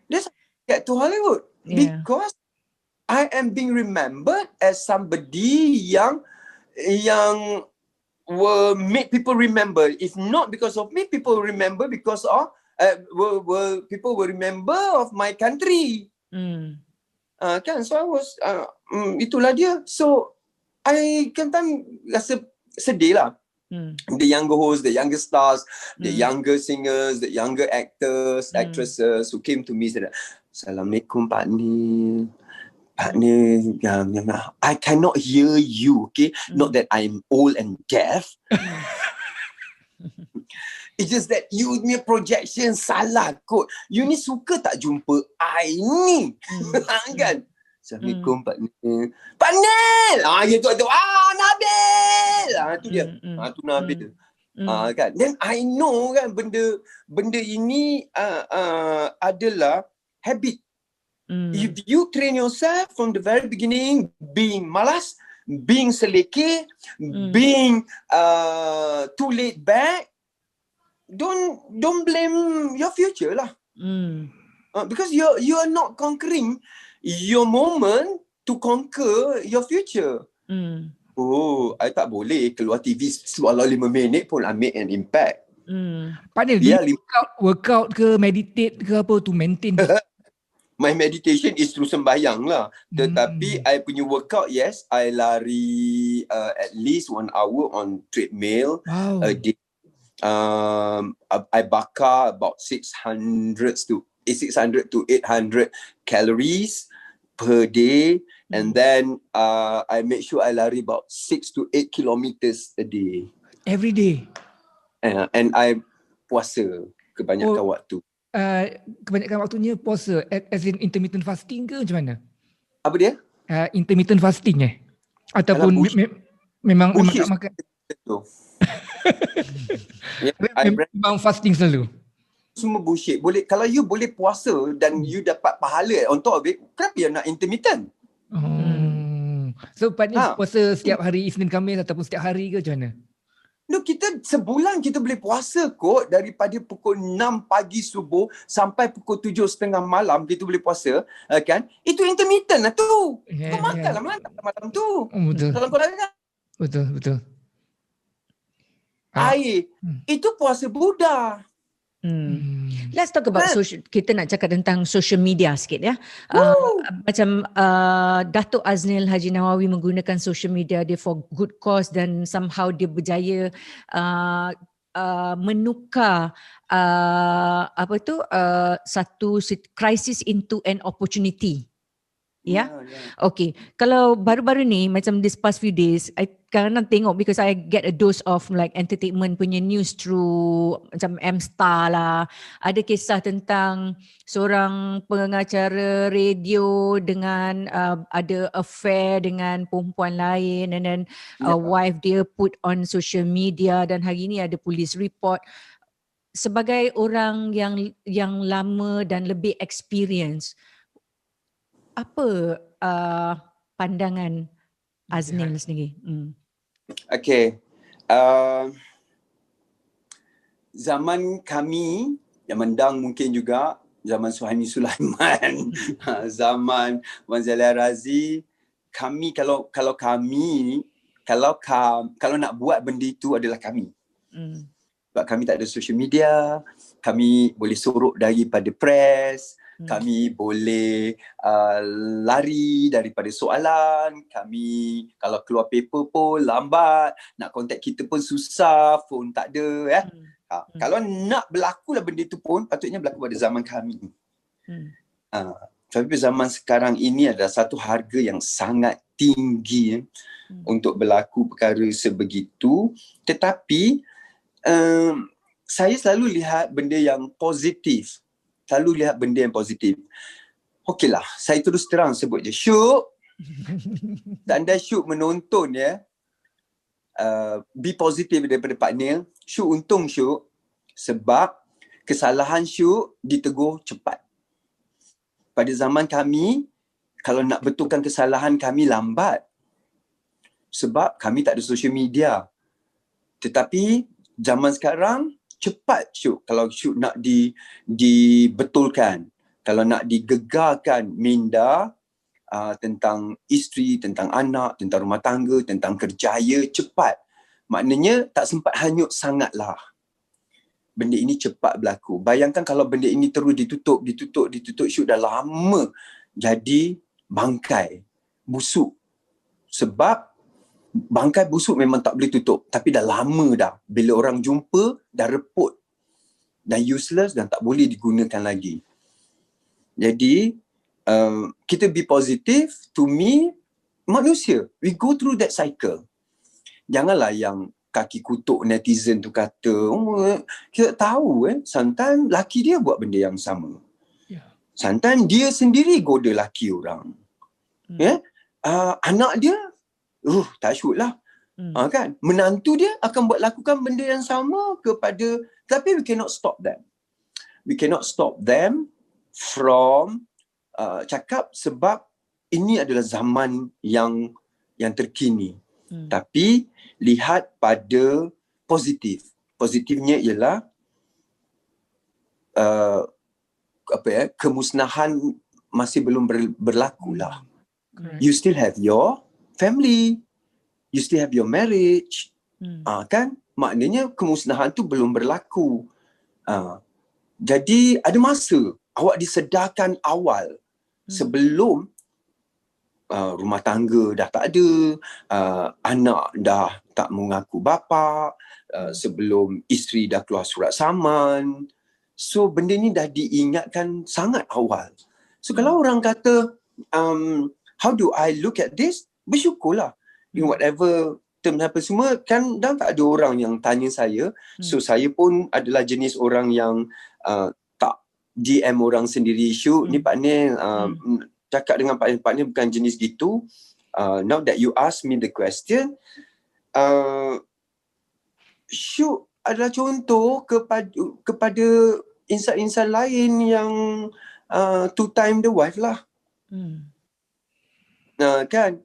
That's how I get to Hollywood. Because I am being remembered as somebody yang will make people remember. If not because of me, people will remember because of people will remember of my country. Kan, so I was itulah dia. So I kan rasa sedih lah. The younger hosts, the younger stars, the younger singers, the younger actors, actresses who came to me said, "Assalamualaikum Pak Nil. Pak Nil, I cannot hear you, okay? Not that I'm old and deaf. It's just that you punya projection salah kot. You ni suka tak jumpa I ni?" Kan? Assalamualaikum Pak Nil. Pak Nil! Gitu. Nabil! Tu dia. Tu Nabil. Kan? Then I know kan benda ini adalah habit. If you train yourself from the very beginning, being malas, being selekeh, being too laid back, don't blame your future lah. Because you are not conquering your moment to conquer your future. Oh, I tak boleh keluar TV walau 5 minit pun I make an impact. Padahal workout ke meditate ke apa to maintain. My meditation is through sembahyang lah. Tetapi I punya workout, yes, I lari at least 1 hour on treadmill a day. I bakar about 600 to 800 calories per day, and then I make sure I lari about 6 to 8 kilometers a day. Every day? And I puasa kebanyakan waktu. Kebanyakan waktunya puasa as in intermittent fasting ke macam mana? Apa dia? Intermittent fasting ataupun memang tak makan? Memang fasting selalu? Semua bullshit. Kalau you boleh puasa dan you dapat pahala on top of it, kenapa you nak intermittent? So Pak Nil puasa setiap hari Isnin Khamis ataupun setiap hari ke macam mana? No, kita sebulan kita boleh puasa kot, daripada pukul 6 pagi subuh sampai pukul 7:30 malam kita boleh puasa, kan? Itu intermittent lah tu. Kau makanlah malam tu. Betul. Kalau kau dah Betul. Air, itu puasa Buddha. Let's talk about kita nak cakap tentang social media sikit ya. Macam Datuk Aznil Haji Nawawi menggunakan social media dia for good cause dan somehow dia berjaya menukar satu crisis into an opportunity. Yeah. Okay. Kalau baru-baru ni macam this past few days, I kadang-kadang tengok because I get a dose of like entertainment punya news through macam M-Star lah. Ada kisah tentang seorang pengacara radio dengan ada affair dengan perempuan lain, and then wife dia put on social media, dan hari ni ada police report. Sebagai orang yang lama dan lebih experience, apa pandangan Aznil sendiri? Okay. Zaman kami, zaman Dang mungkin juga, zaman Suhaimi Sulaiman, zaman Wan Zalia Razi, kami kalau nak buat benda itu adalah kami. Sebab kami tak ada social media, kami boleh sorok daripada press, kami boleh lari daripada soalan, kami kalau keluar paper pun lambat, nak contact kita pun susah, phone tak ada ya. Kalau nak berlaku lah benda tu pun patutnya berlaku pada zaman kami. Tapi zaman sekarang ini adalah satu harga yang sangat tinggi untuk berlaku perkara sebegitu. Tetapi saya selalu lihat benda yang positif. Okeylah, saya terus terang sebut je. Syuk, anda Syuk menonton ya, be positif daripada Pak Nil. Syuk untung Syuk, sebab kesalahan Syuk ditegur cepat. Pada zaman kami, kalau nak betulkan kesalahan kami lambat. Sebab kami tak ada social media. Tetapi zaman sekarang cepat Syuk. Kalau Syuk nak dibetulkan, kalau nak digegarkan minda tentang isteri, tentang anak, tentang rumah tangga, tentang kerjaya, cepat. Maknanya tak sempat hanyut sangatlah. Benda ini cepat berlaku. Bayangkan kalau benda ini terus ditutup, shoot dah lama jadi bangkai, busuk. Sebab bangkai busuk memang tak boleh tutup. Tapi dah lama dah. Bila orang jumpa, dah reput. Dah useless dan tak boleh digunakan lagi. Jadi, kita be positive. To me, manusia, we go through that cycle. Janganlah yang kaki kutuk netizen tu kata, kita tahu sometimes laki dia buat benda yang sama. Sometimes dia sendiri goda laki orang. Anak dia, tak shoot lah. Kan? Menantu dia akan lakukan benda yang sama kepada, tapi we cannot stop them. We cannot stop them from cakap sebab ini adalah zaman yang terkini. Tapi lihat pada positif. Positifnya ialah kemusnahan masih belum berlaku lah. You still have your family, you still have your marriage, kan? Maknanya kemusnahan tu belum berlaku. Jadi ada masa awak disedarkan awal sebelum rumah tangga dah tak ada, anak dah tak mengaku bapa, sebelum isteri dah keluar surat saman. So benda ni dah diingatkan sangat awal. So kalau orang kata, how do I look at this? Bersyukurlah. In whatever term apa semua, kan dah tak ada orang yang tanya saya. So saya pun adalah jenis orang yang tak DM orang sendiri, shoot ni partner, cakap dengan partner bukan jenis gitu. Now that you ask me the question, shoot adalah contoh kepada insan-insan lain yang two time the wife lah. Kan?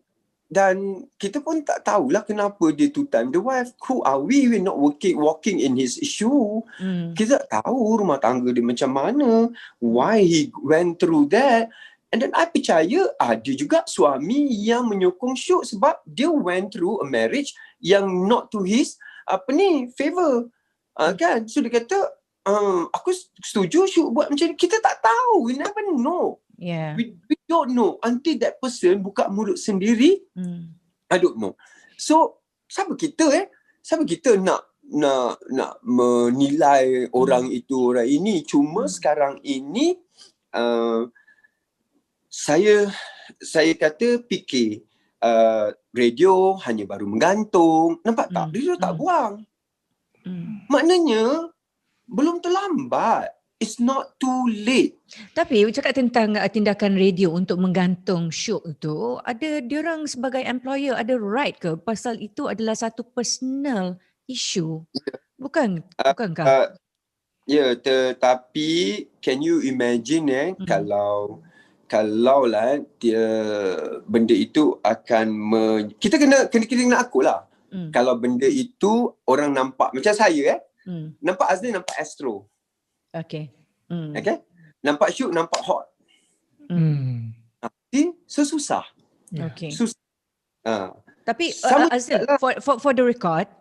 Dan kita pun tak tahulah kenapa dia two time the wife. Who are we? We're not walking in his shoe. Kita tak tahu rumah tangga dia macam mana, why he went through that. And then I percaya ada juga suami yang menyokong Syuk sebab dia went through a marriage yang not to his favor. Kan? So dia kata, aku setuju Syuk buat macam ni. Kita tak tahu. We never know. Yeah. We don't know until that person buka mulut sendiri. I don't know. So siapa kita siapa kita nak menilai orang itu orang ini. Cuma sekarang ini saya kata fikir radio hanya baru menggantung. Nampak tak? Radio tak buang. Maknanya belum terlambat. It's not too late. Tapi cakap tentang tindakan radio untuk menggantung Syuk tu, ada diorang sebagai employer ada right ke? Pasal itu adalah satu personal issue. Bukankah? Ya, tetapi can you imagine kalau lah dia benda itu akan kita kena akut lah. Kalau benda itu orang nampak macam saya nampak Azli, nampak Astro. Okay. Nampak Syuk, nampak hot. So susah. Okay. Susah. Tapi Azli, for the record,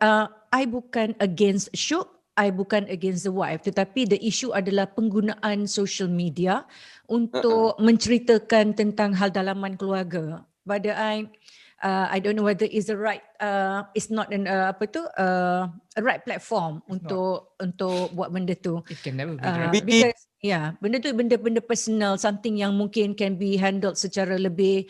I bukan against Syuk, I bukan against the wife, tetapi the issue adalah penggunaan social media untuk menceritakan tentang hal dalaman keluarga. Pada I don't know whether it's the right it's not an a right platform untuk buat benda tu. It can never be because benda tu benda personal, something yang mungkin can be handled secara lebih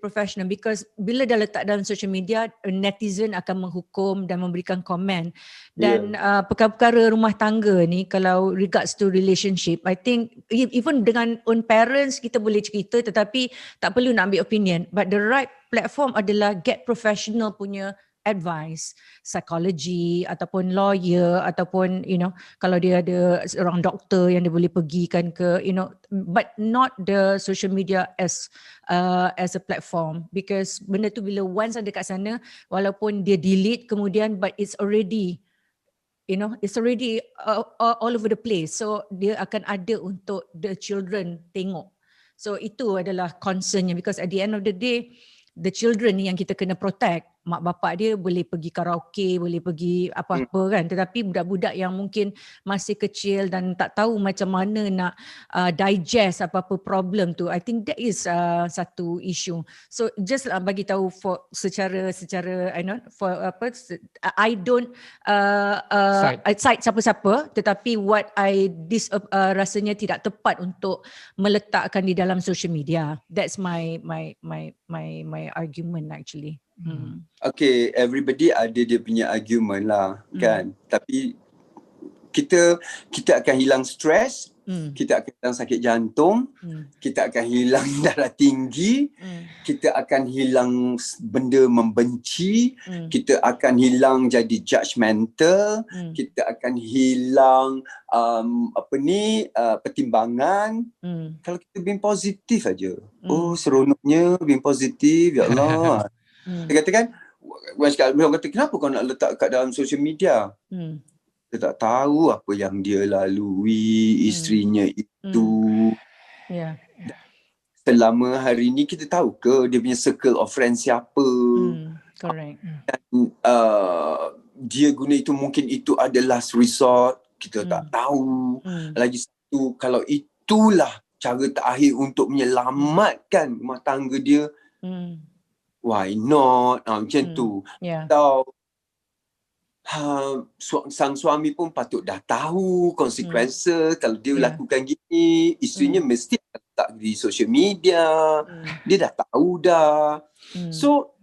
professional, because bila dah letak dalam social media, netizen akan menghukum dan memberikan komen. Dan perkara-perkara rumah tangga ni, kalau regards to relationship, I think even dengan own parents kita boleh cerita, tetapi tak perlu nak ambil opinion. But the right platform adalah get professional punya advice, psychology ataupun lawyer ataupun kalau dia ada seorang doktor yang dia boleh pergikan ke but not the social media as a platform, because benda tu bila once ada kat sana, walaupun dia delete kemudian, but it's already it's already all over the place, so dia akan ada untuk the children tengok. So itu adalah concernnya, because at the end of the day the children ni yang kita kena protect. mak bapak dia boleh pergi karaoke, boleh pergi apa-apa kan, tetapi budak-budak yang mungkin masih kecil dan tak tahu macam mana nak digest apa-apa problem tu, I think that is satu issue. So just bagi tahu for secara I know for apa, I don't cite siapa-siapa, tetapi what I rasanya tidak tepat untuk meletakkan di dalam social media. That's my argument actually. Okay, everybody ada dia punya argument lah, kan. Tapi kita akan hilang stres, kita akan hilang sakit jantung, kita akan hilang darah tinggi, kita akan hilang benda membenci, kita akan hilang jadi judgemental, kita akan hilang pertimbangan. Kalau kita being positif aja. Oh, seronoknya being positif, ya Allah. Dia kata kan, orang kata kenapa kau nak letak kat dalam social media? Dia tak tahu apa yang dia lalui, isterinya itu. Selama hari ni kita tahu ke dia punya circle of friends siapa? Correct. Dan dia guna itu, mungkin itu adalah last resort, kita tak tahu. Lagi satu, kalau itulah cara terakhir untuk menyelamatkan rumah tangga dia, why not? Macam tu. Atau sang suami pun patut dah tahu konsekuensi kalau dia lakukan gini. Isterinya mesti letak di social media. Dia dah tahu dah. So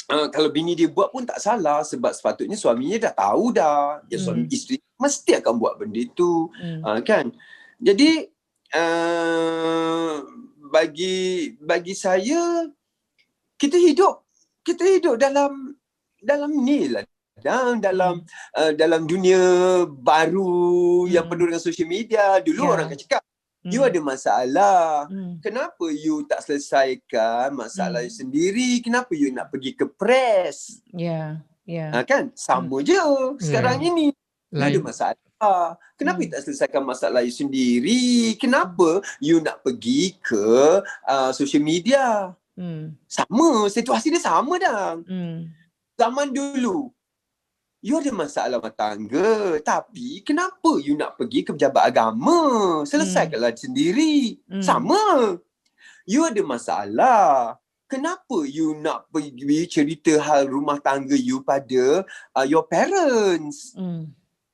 kalau bini dia buat pun tak salah, sebab sepatutnya suaminya dah tahu dah. Ya, suami isteri mesti akan buat benda itu. Kan? Jadi bagi saya, kita hidup dalam ni lah, dalam dunia baru yang penuh dengan social media. Dulu orang akan cakap, you ada masalah, kenapa you tak selesaikan masalah you sendiri, kenapa you nak pergi ke press? Kan sama je sekarang ini. You ada masalah, kenapa you tak selesaikan masalah you sendiri, kenapa you nak pergi ke social media? Sama, situasi dia sama dah. Zaman dulu, you ada masalah rumah tangga, tapi kenapa you nak pergi ke pejabat agama? Selesaikanlah sendiri. Sama. You ada masalah, kenapa you nak pergi cerita hal rumah tangga you pada your parents?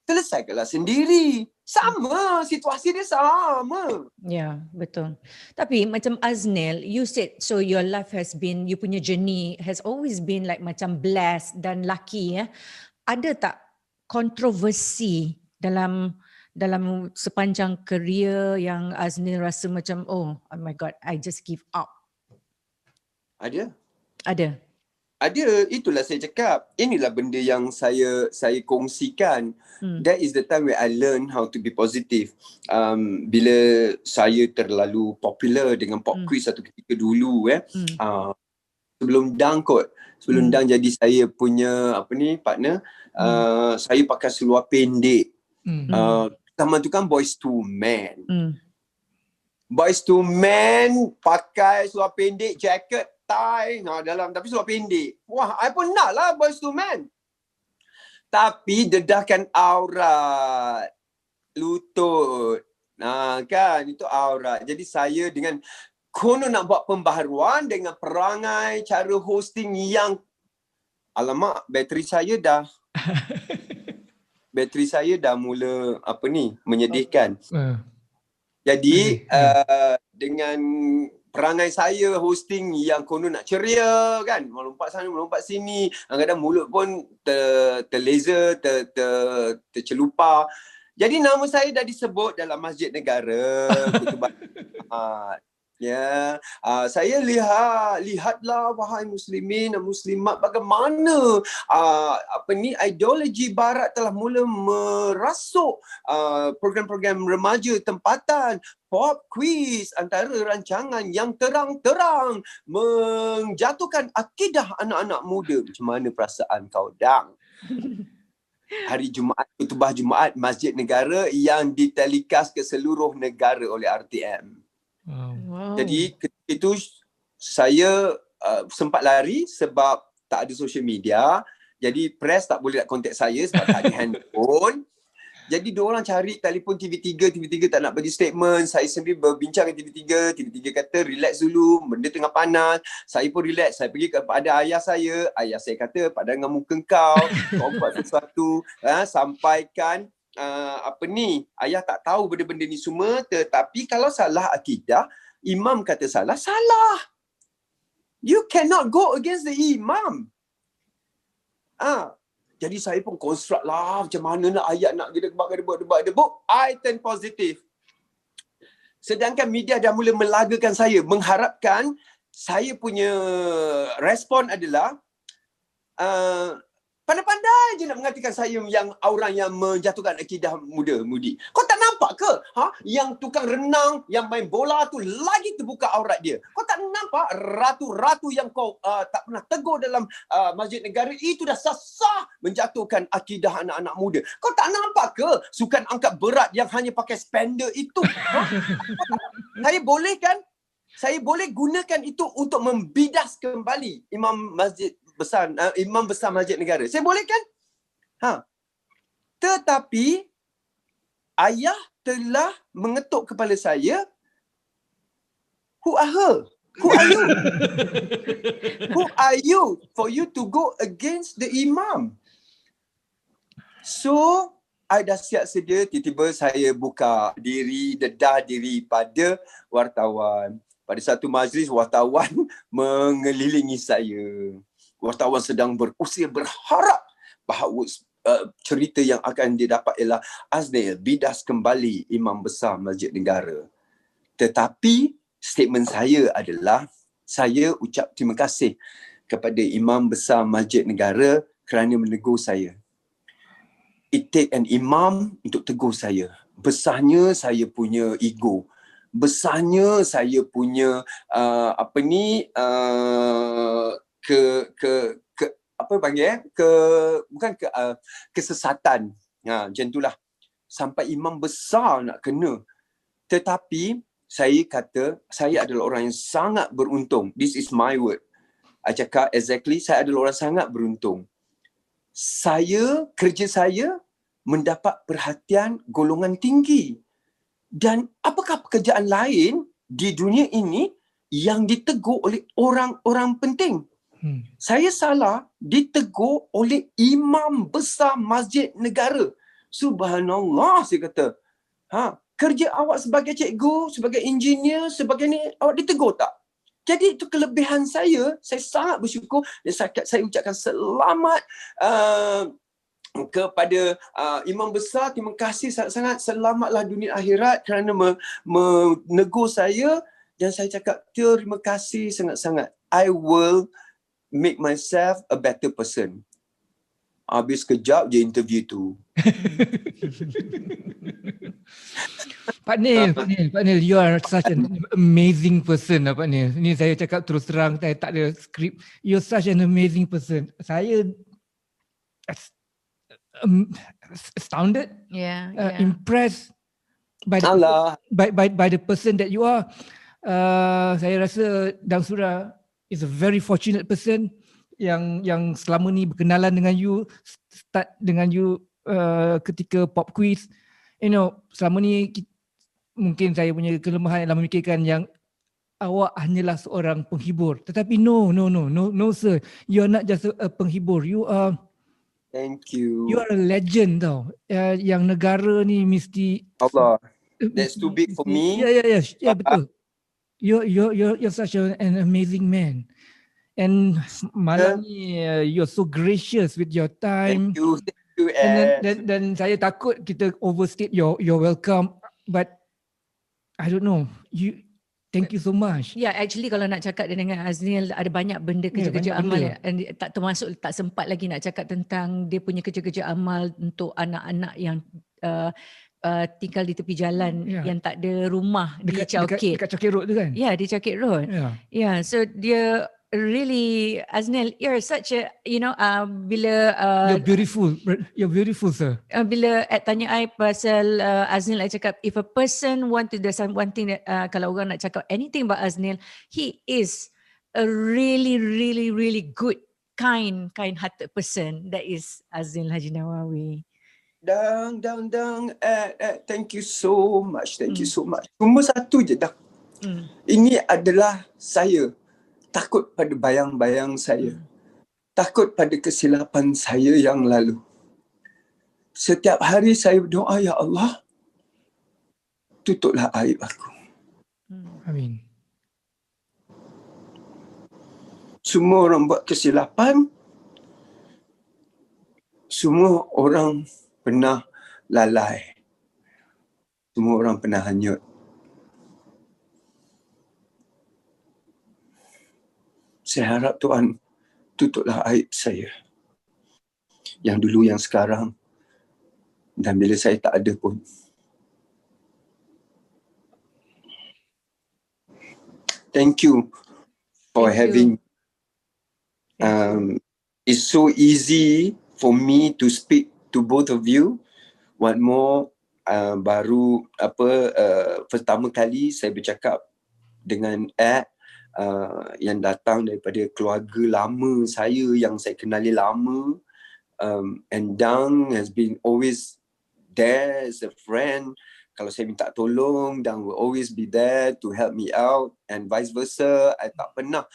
Selesaikanlah sendiri. Sama, situasi dia sama. Ya, betul. Tapi macam Aznil, you said, so your life has been, you punya journey has always been like macam blessed dan lucky ya. Ada tak kontroversi dalam sepanjang career yang Aznil rasa macam, oh my God, I just give up? Ada. Itulah saya cakap. Inilah benda yang saya kongsikan. That is the time where I learn how to be positive. Bila saya terlalu popular dengan pop quiz satu ketika dulu sebelum Dang sebelum Dang jadi saya punya partner, saya pakai seluar pendek. Zaman tu kan Boys to Men. Boys to Men pakai seluar pendek, jacket, tie dalam, tapi seluar pendek. Wah, I pun nak lah Boys to Men. Tapi dedahkan aurat, lutut. Kan, itu aurat. Jadi saya dengan konon nak buat pembaharuan dengan perangai, cara hosting yang, alamak, bateri saya dah mula menyedihkan. Jadi dengan perangai saya hosting yang konon nak ceria kan, melompat sana melompat sini, kadang-kadang mulut pun terlaser, tercelupar. Jadi nama saya dah disebut dalam masjid negara. Ya, saya lihatlah wahai muslimin dan muslimat, bagaimana ideologi barat telah mula merasuk program-program remaja tempatan, pop quiz, antara rancangan yang terang-terang menjatuhkan akidah anak-anak muda. Macam mana perasaan kau, Dang? Hari Jumaat, khutbah Jumaat Masjid Negara yang ditelikas ke seluruh negara oleh RTM. Wow. Jadi ketika itu saya sempat lari sebab tak ada social media. Jadi press tak boleh nak contact saya sebab tak ada handphone. Jadi diorang cari telefon TV3 tak nak bagi statement. Saya sendiri berbincang dengan TV3 kata relax dulu, benda tengah panas. Saya pun relax, saya pergi kepada ayah saya kata, padan dengan muka kau buat sesuatu, sampaikan ayah tak tahu benda-benda ni semua, tetapi kalau salah akidah, imam kata salah. You cannot go against the imam. Jadi saya pun construct lah macam mana nak ayat nak debat. I turn positif. Sedangkan media dah mula melagakan saya, mengharapkan saya punya respon adalah pandai-pandai je nak mengatakan saya yang orang yang menjatuhkan akidah muda-mudi. Kau tak nampak ke? Yang tukang renang, yang main bola tu lagi terbuka aurat dia. Kau tak nampak ratu-ratu yang kau tak pernah tegur dalam masjid negara itu dah sah menjatuhkan akidah anak-anak muda. Kau tak nampak ke sukan angkat berat yang hanya pakai spender itu? Saya boleh kan? Saya boleh gunakan itu untuk membidas kembali imam besar masjid negara. Saya boleh kan? Tetapi ayah telah mengetuk kepala saya, who are her? Who are you? Who are you for you to go against the imam? So, I dah siap sedia, tiba-tiba saya buka dedah diri pada wartawan. Pada satu majlis, wartawan mengelilingi saya. Wartawan sedang berusaha berharap bahawa cerita yang akan didapat ialah Aznil bidas kembali imam besar masjid negara. Tetapi statement saya adalah saya ucap terima kasih kepada imam besar masjid negara kerana menegur saya. It take an imam untuk tegur saya. Besarnya saya punya ego. Besarnya saya punya kesesatan. Macam itulah. Sampai imam besar nak kena. Tetapi saya kata saya adalah orang yang sangat beruntung. This is my word. I cakap exactly, saya adalah orang sangat beruntung. Kerja saya mendapat perhatian golongan tinggi. Dan apakah pekerjaan lain di dunia ini yang ditegur oleh orang-orang penting? Saya salah ditegur oleh imam besar masjid negara. Subhanallah, saya kata. Kerja awak sebagai cikgu, sebagai engineer, sebagai ni, awak ditegur tak? Jadi itu kelebihan saya sangat bersyukur dan saya ucapkan selamat kepada imam besar. Terima kasih sangat-sangat, selamatlah dunia akhirat kerana menegur saya, dan saya cakap terima kasih sangat-sangat. I will make myself a better person. Habis kejap je interview tu. Pak Nil, you are such an amazing person, Pak Nil. Ini saya cakap terus terang, saya tak ada skrip. You're such an amazing person. Saya astounded, impressed by the person that you are. Saya rasa Dang Surah is a very fortunate person yang selama ni berkenalan dengan you, start dengan you ketika pop quiz. You know, selama ni mungkin saya punya kelemahan adalah memikirkan yang awak hanyalah seorang penghibur. Tetapi no sir, you are not just a penghibur. You are, thank you. You are a legend tau. Yang negara ni mesti Allah. That's too big for me. Yeah, betul. You're such an amazing man. And malam ni you're so gracious with your time. Thank you. Dan saya takut kita overstate your welcome, but I don't know. Thank you so much. Yeah, actually kalau nak cakap dengan Aznil ada banyak benda kerja-kerja amal tak termasuk, tak sempat lagi nak cakap tentang dia punya kerja-kerja amal untuk anak-anak yang tinggal di tepi jalan, yang tak ada rumah di Chowkit. Dekat Chowkit Road tu kan? Yeah, di Chowkit Road. Yeah, so dia really, Aznil, you're such a, bila you're beautiful sir. Bila tanya I pasal Aznil, I cakap if a person want to do one thing that kalau orang nak cakap anything about Aznil, he is a really good kind-hearted person. That is Azil Haji Nawawi. Dang, thank you so much. Thank you so much. Cuma satu je dah. Ini adalah saya. Takut pada bayang-bayang saya. Takut pada kesilapan saya yang lalu. Setiap hari saya berdoa, ya Allah, tutuplah aib aku. Amin. Semua orang buat kesilapan. Semua orang pernah lalai. Semua orang pernah hanyut. Saya harap Tuhan tutuplah aib saya. Yang dulu, yang sekarang. Dan bila saya tak ada pun. Thank you for having. It's so easy for me to speak to both of you. What more, pertama kali saya bercakap dengan Ed yang datang daripada keluarga lama saya yang saya kenali lama. And Dang has been always there as a friend. Kalau saya minta tolong, Dang will always be there to help me out, and vice versa. I tak pernah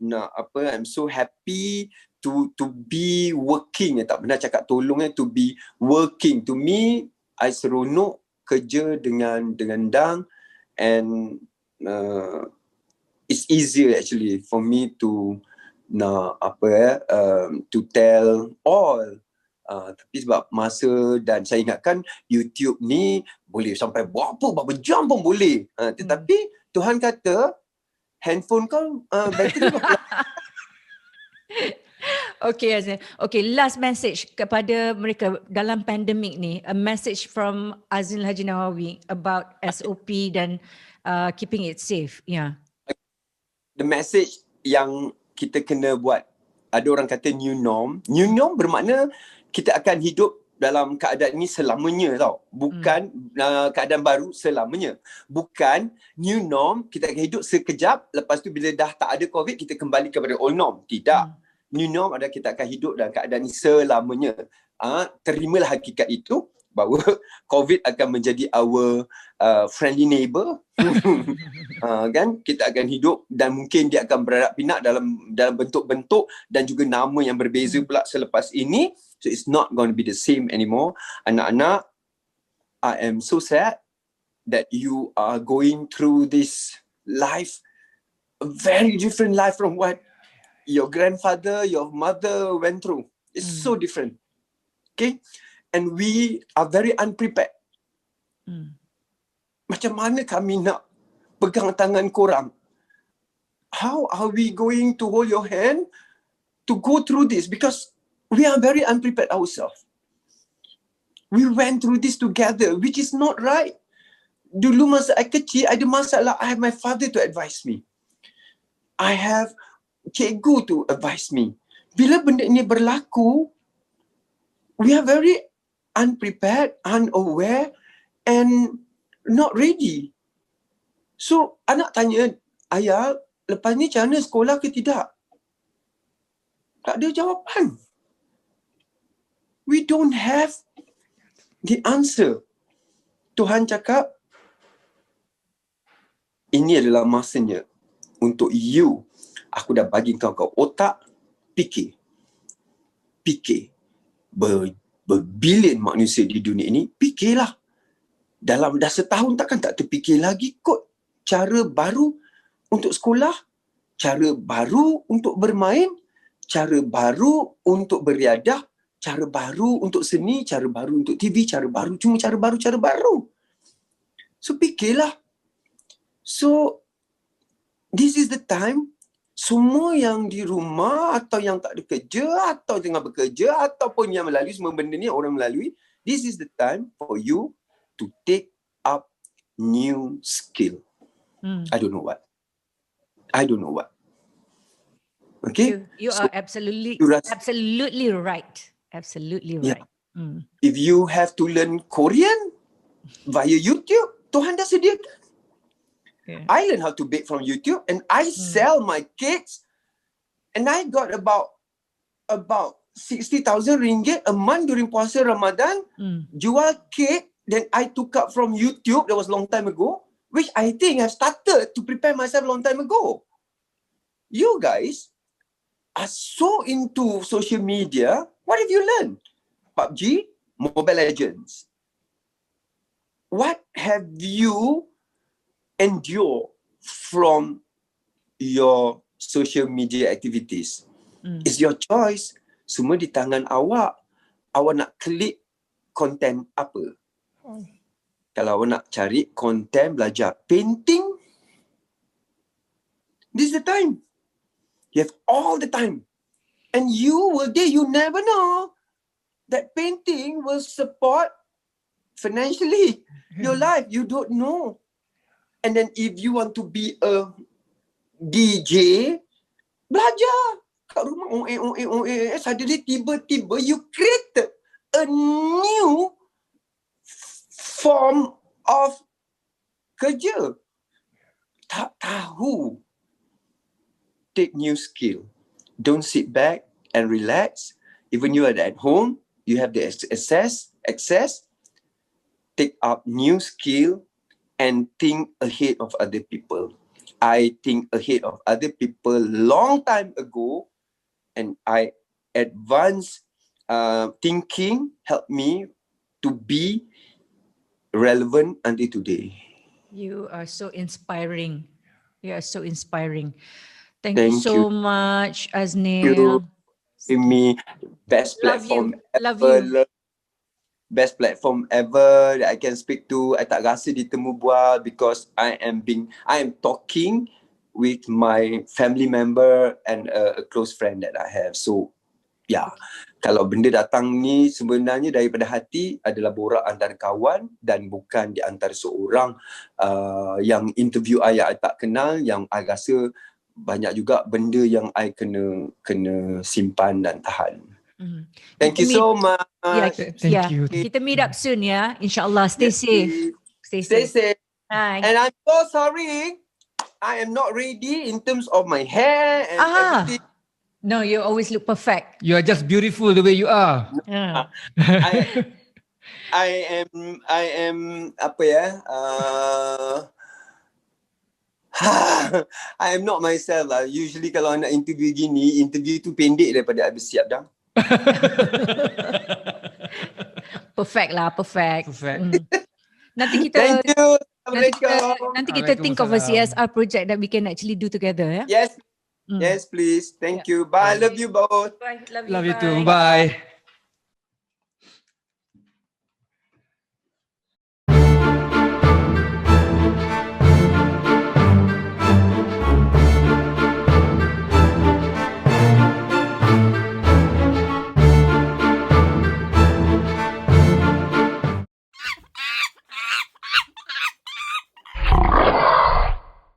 I'm so happy to be working. I tak pernah cakap tolong, to be working. To me, I seronok kerja dengan Dang, and it's easier actually for me to to tell all. Tapi sebab masa, dan saya ingatkan YouTube ni boleh sampai berapa jam pun boleh. Tetapi Tuhan kata handphone kau bateri berapa? Okay, Azil. Okay, last message kepada mereka dalam pandemik ni. A message from Azil Haji Nawawi about SOP dan keeping it safe. Yeah. The message yang kita kena buat, ada orang kata new norm. New norm bermakna kita akan hidup dalam keadaan ini selamanya tau. Bukan keadaan baru selamanya. Bukan new norm, kita akan hidup sekejap, lepas tu bila dah tak ada COVID, kita kembali kepada old norm. Tidak. New norm adalah kita akan hidup dalam keadaan ini selamanya. Terimalah hakikat itu, bahawa COVID akan menjadi our friendly neighbor. Kan, kita akan hidup dan mungkin dia akan berarak pinak dalam bentuk-bentuk dan juga nama yang berbeza pula selepas ini. So it's not going to be the same anymore. Anak-anak, I am so sad that you are going through this life, a very different life from what your grandfather, your mother went through. It's so different. Okay? And we are very unprepared. Macam mana kami nak pegang tangan korang? How are we going to hold your hand to go through this? Because we are very unprepared ourselves. We went through this together, which is not right. Dulu masa saya kecil, ada masalah, I have my father to advise me. I have cikgu to advise me. Bila benda ini berlaku, we are very unprepared, unaware, and not ready. So, anak tanya, ayah, lepas ni macam mana sekolah ke tidak? Tak ada jawapan. We don't have the answer. Tuhan cakap, ini adalah masanya untuk you. Aku dah bagi kau otak, fikir. Berbilion manusia di dunia ini, fikirlah. Dalam dah setahun takkan tak terfikir lagi kot cara baru untuk sekolah, cara baru untuk bermain, cara baru untuk beriadah, cara baru untuk seni, cara baru untuk TV, cara baru. So fikirlah. So this is the time, semua yang di rumah atau yang tak ada kerja atau tengah bekerja ataupun yang melalui semua benda ni orang melalui, this is the time for you to take up new skill. I don't know what. Okay? You are absolutely right. Absolutely right. If you have to learn Korean via YouTube, Tuhan dah sediakan. Yeah. I learn how to bake from YouTube and I sell my cakes, and I got about about 60,000 ringgit a month during puasa Ramadan. Jual cake. Then I took up from YouTube. That was long time ago. Which I think I've started to prepare myself long time ago. You guys are so into social media. What have you learned? PUBG, Mobile Legends. What have you endured from your social media activities? It's your choice. Semua di tangan awak. Awak nak klik konten apa? Kalau awak nak cari konten belajar painting, this is the time. You have all the time. And you never know that painting will support financially your life. You don't know. And then if you want to be a DJ, belajar kat rumah, suddenly tiba-tiba you created a new form of kerja. Tak tahu. Take new skill. Don't sit back and relax. Even you are at home, you have the access. Take up new skill and think ahead of other people. I think ahead of other people long time ago, and I advanced thinking helped me to be relevant until today. You are so inspiring. You are so inspiring. Thank you so much, Aznil. Give me best platform ever. Best platform ever that I can speak to. I tak rasa ditemu bual because I am talking with my family member and a close friend that I have. So yeah, kalau benda datang ni sebenarnya daripada hati, adalah borak antara kawan dan bukan di antara seorang yang interview I tak kenal, yang I rasa banyak juga benda yang I kena simpan dan tahan. Thank you so much. Thank you. Kita meet up soon ya. InsyaAllah. Stay safe. Stay safe. Bye. And I'm so sorry. I am not ready in terms of my hair and everything. No, you always look perfect. You are just beautiful the way you are. Yeah. I am apa ya? I am not myself lah. Usually kalau nak interview gini, interview tu pendek daripada I bersiap dah. Perfect. Nanti kita Thank you. Assalamualaikum. Nanti kita think of a CSR project that we can actually do together. Yeah? Yes, please. Thank you. Bye. Love you both. Bye. Love you too. Bye.